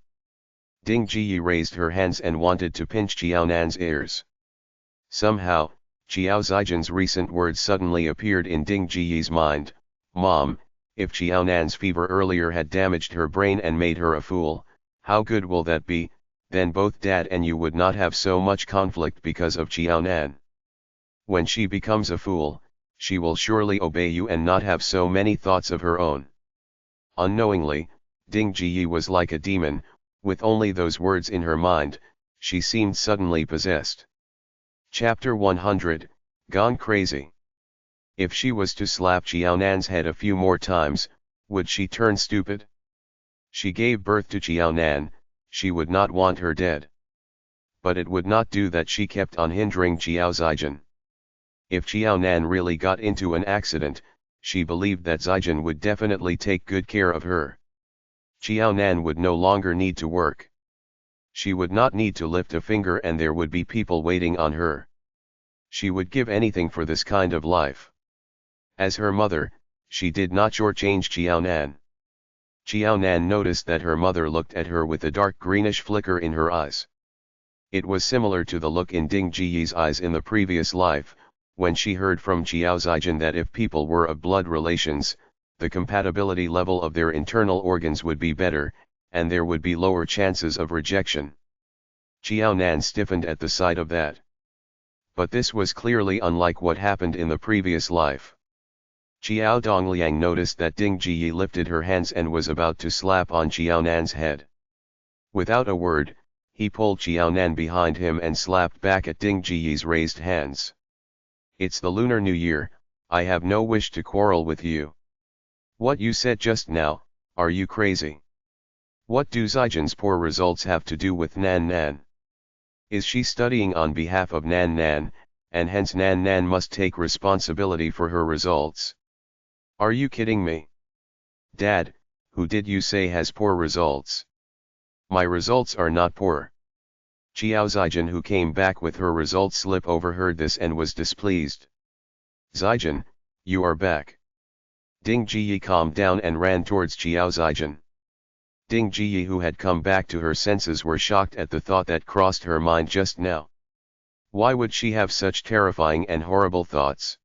Ding Jiyi raised her hands and wanted to pinch Qiaonan's ears. Somehow, Qiaozaijian's recent words suddenly appeared in Ding Jiyi's mind. Mom, if Qiaonan's fever earlier had damaged her brain and made her a fool, how good will that be? Then both Dad and you would not have so much conflict because of Qiaonan. When she becomes a fool, she will surely obey you and not have so many thoughts of her own. Unknowingly, Ding Jiyi was like a demon. With only those words in her mind, she seemed suddenly possessed. Chapter 100, Gone Crazy. If she was to slap Qiaonan's head a few more times, would she turn stupid? She gave birth to Qiaonan, she would not want her dead. But it would not do that she kept on hindering Qiaozaijian. If Qiaonan really got into an accident, she believed that Zaijian would definitely take good care of her. Qiaonan would no longer need to work. She would not need to lift a finger and there would be people waiting on her. She would give anything for this kind of life. As her mother, she did not shortchange Qiaonan. Qiaonan noticed that her mother looked at her with a dark greenish flicker in her eyes. It was similar to the look in Ding Jiyi's eyes in the previous life, when she heard from Qiaozaijian that if people were of blood relations, the compatibility level of their internal organs would be better, and there would be lower chances of rejection. Qiaonan stiffened at the sight of that. But this was clearly unlike what happened in the previous life. Qiao Dongliang noticed that Ding Jiyi lifted her hands and was about to slap on Qiaonan's head. Without a word, he pulled Qiaonan behind him and slapped back at Ding Jiyi's raised hands. It's the Lunar New Year, I have no wish to quarrel with you. What you said just now, are you crazy? What do Zaijian's poor results have to do with Nan Nan? Is she studying on behalf of Nan Nan, and hence Nan Nan must take responsibility for her results? Are you kidding me? Dad, who did you say has poor results? My results are not poor. Qiaozaijian, who came back with her results slip, overheard this and was displeased. Zaijian, you are back. Ding Jiyi calmed down and ran towards Qiaozaijian. Ding Jiyi, who had come back to her senses, were shocked at the thought that crossed her mind just now. Why would she have such terrifying and horrible thoughts?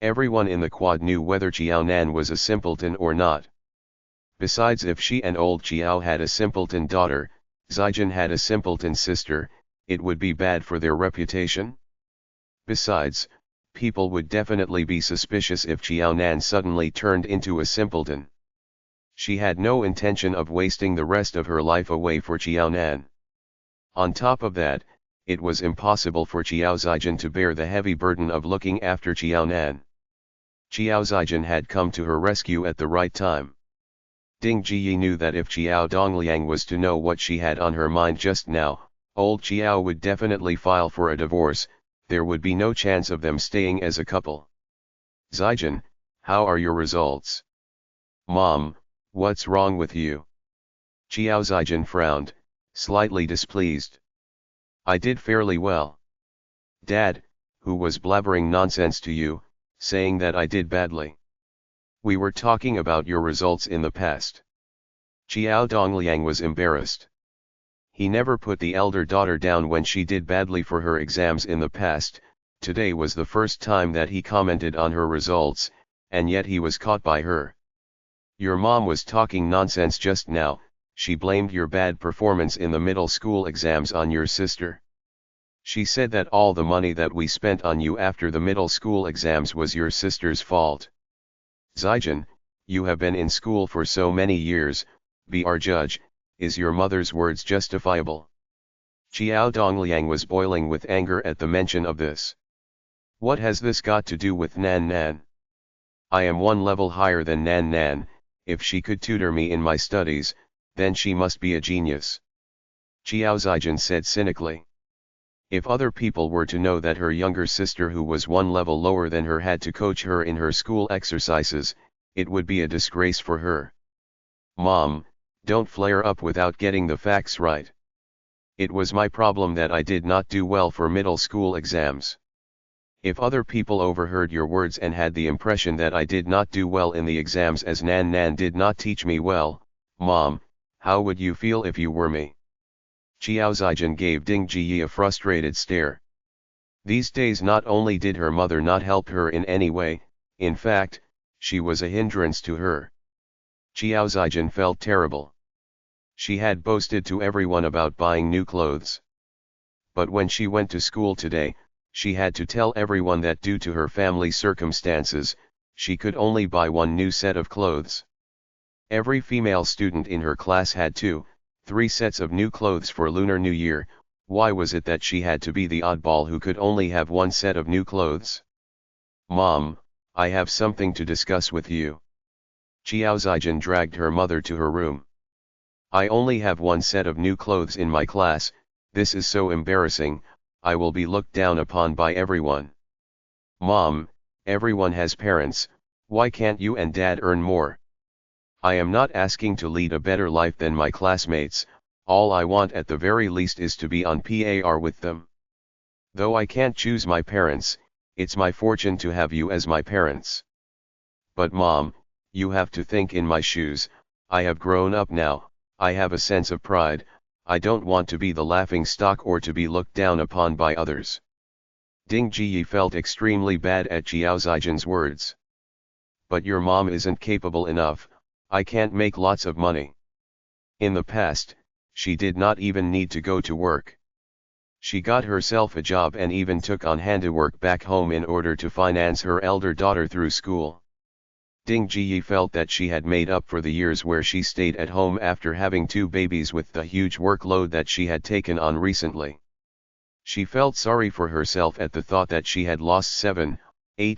Everyone in the quad knew whether Qiaonan was a simpleton or not. Besides, if she and old Qiao had a simpleton daughter, Zaijian had a simpleton sister, it would be bad for their reputation. Besides, people would definitely be suspicious if Qiaonan suddenly turned into a simpleton. She had no intention of wasting the rest of her life away for Qiaonan. On top of that, it was impossible for Qiaozaijian to bear the heavy burden of looking after Qiaonan. Qiaozaijian had come to her rescue at the right time. Ding Jiyi knew that if Qiao Dongliang was to know what she had on her mind just now, old Qiao would definitely file for a divorce. There would be no chance of them staying as a couple. Zijin, how are your results? Mom, what's wrong with you? Qiao Zijin frowned, slightly displeased. I did fairly well. Dad, who was blabbering nonsense to you, saying that I did badly? We were talking about your results in the past. Qiao Dongliang was embarrassed. He never put the elder daughter down when she did badly for her exams in the past. Today was the first time that he commented on her results, and yet he was caught by her. Your mom was talking nonsense just now. She blamed your bad performance in the middle school exams on your sister. She said that all the money that we spent on you after the middle school exams was your sister's fault. Zijin, you have been in school for so many years, be our judge. Is your mother's words justifiable? Qiao Dongliang was boiling with anger at the mention of this. What has this got to do with Nan Nan? I am one level higher than Nan Nan. If she could tutor me in my studies, then she must be a genius. Qiao Zijin said cynically. If other people were to know that her younger sister who was one level lower than her had to coach her in her school exercises, it would be a disgrace for her. Mom, don't flare up without getting the facts right. It was my problem that I did not do well for middle school exams. If other people overheard your words and had the impression that I did not do well in the exams as Nan Nan did not teach me well, Mom, how would you feel if you were me? Qiao Zijin gave Ding Jiyi a frustrated stare. These days not only did her mother not help her in any way, in fact, she was a hindrance to her. Qiao Zijin felt terrible. She had boasted to everyone about buying new clothes. But when she went to school today, she had to tell everyone that due to her family circumstances, she could only buy one new set of clothes. Every female student in her class had 2-3 sets of new clothes for Lunar New Year. Why was it that she had to be the oddball who could only have one set of new clothes? Mom, I have something to discuss with you. Qiao Zijin dragged her mother to her room. I only have one set of new clothes in my class. This is so embarrassing. I will be looked down upon by everyone. Mom, everyone has parents. Why can't you and Dad earn more? I am not asking to lead a better life than my classmates. All I want at the very least is to be on par with them. Though I can't choose my parents, it's my fortune to have you as my parents. But Mom, you have to think in my shoes. I have grown up now. I have a sense of pride. I don't want to be the laughing stock or to be looked down upon by others. Ding Jiyi felt extremely bad at Qiao Zijin's words. But your mom isn't capable enough. I can't make lots of money. In the past, she did not even need to go to work. She got herself a job and even took on handiwork back home in order to finance her elder daughter through school. Ding Jiyi felt that she had made up for the years where she stayed at home after having 2 babies with the huge workload that she had taken on recently. She felt sorry for herself at the thought that she had lost 7-8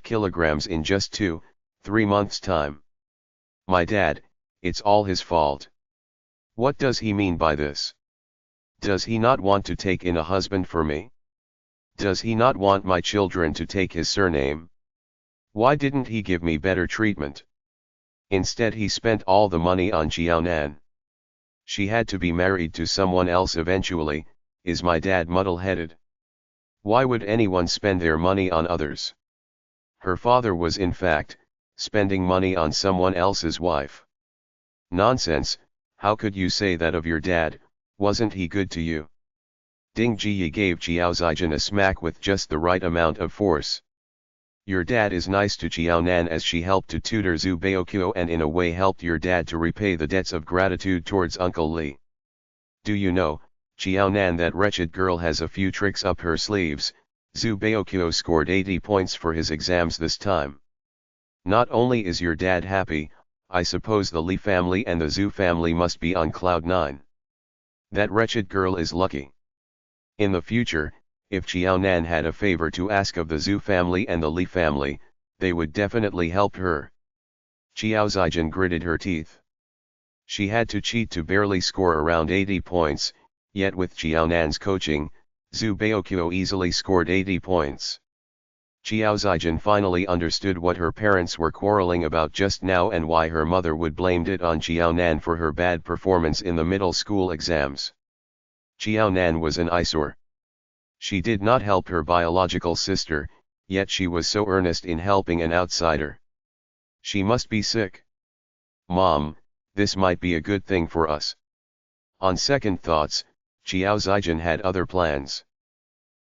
kilograms in just 2-3 months' time. My dad, it's all his fault. What does he mean by this? Does he not want to take in a husband for me? Does he not want my children to take his surname? Why didn't he give me better treatment? Instead he spent all the money on Qiaonan. She had to be married to someone else eventually. Is my dad muddle-headed? Why would anyone spend their money on others? Her father was in fact, spending money on someone else's wife. Nonsense, how could you say that of your dad? Wasn't he good to you? Ding Jiyi gave Qiao Zijin a smack with just the right amount of force. Your dad is nice to Qiaonan as she helped to tutor Zhu Baoqiu and in a way helped your dad to repay the debts of gratitude towards Uncle Li. Do you know, Qiaonan, that wretched girl has a few tricks up her sleeves. Zhu Baoqiu scored 80 points for his exams this time. Not only is your dad happy, I suppose the Li family and the Zhu family must be on cloud 9. That wretched girl is lucky. In the future, if Qiaonan had a favor to ask of the Zhu family and the Li family, they would definitely help her. Qiao Zijin gritted her teeth. She had to cheat to barely score around 80 points, yet with Xiaonan's coaching, Zhu Baoqiu easily scored 80 points. Xiao Zijin finally understood what her parents were quarreling about just now and why her mother would blame it on Xiaonan for her bad performance in the middle school exams. Xiaonan was an eyesore. She did not help her biological sister, yet she was so earnest in helping an outsider. She must be sick. Mom, this might be a good thing for us. On second thoughts, Xiao Zijin had other plans.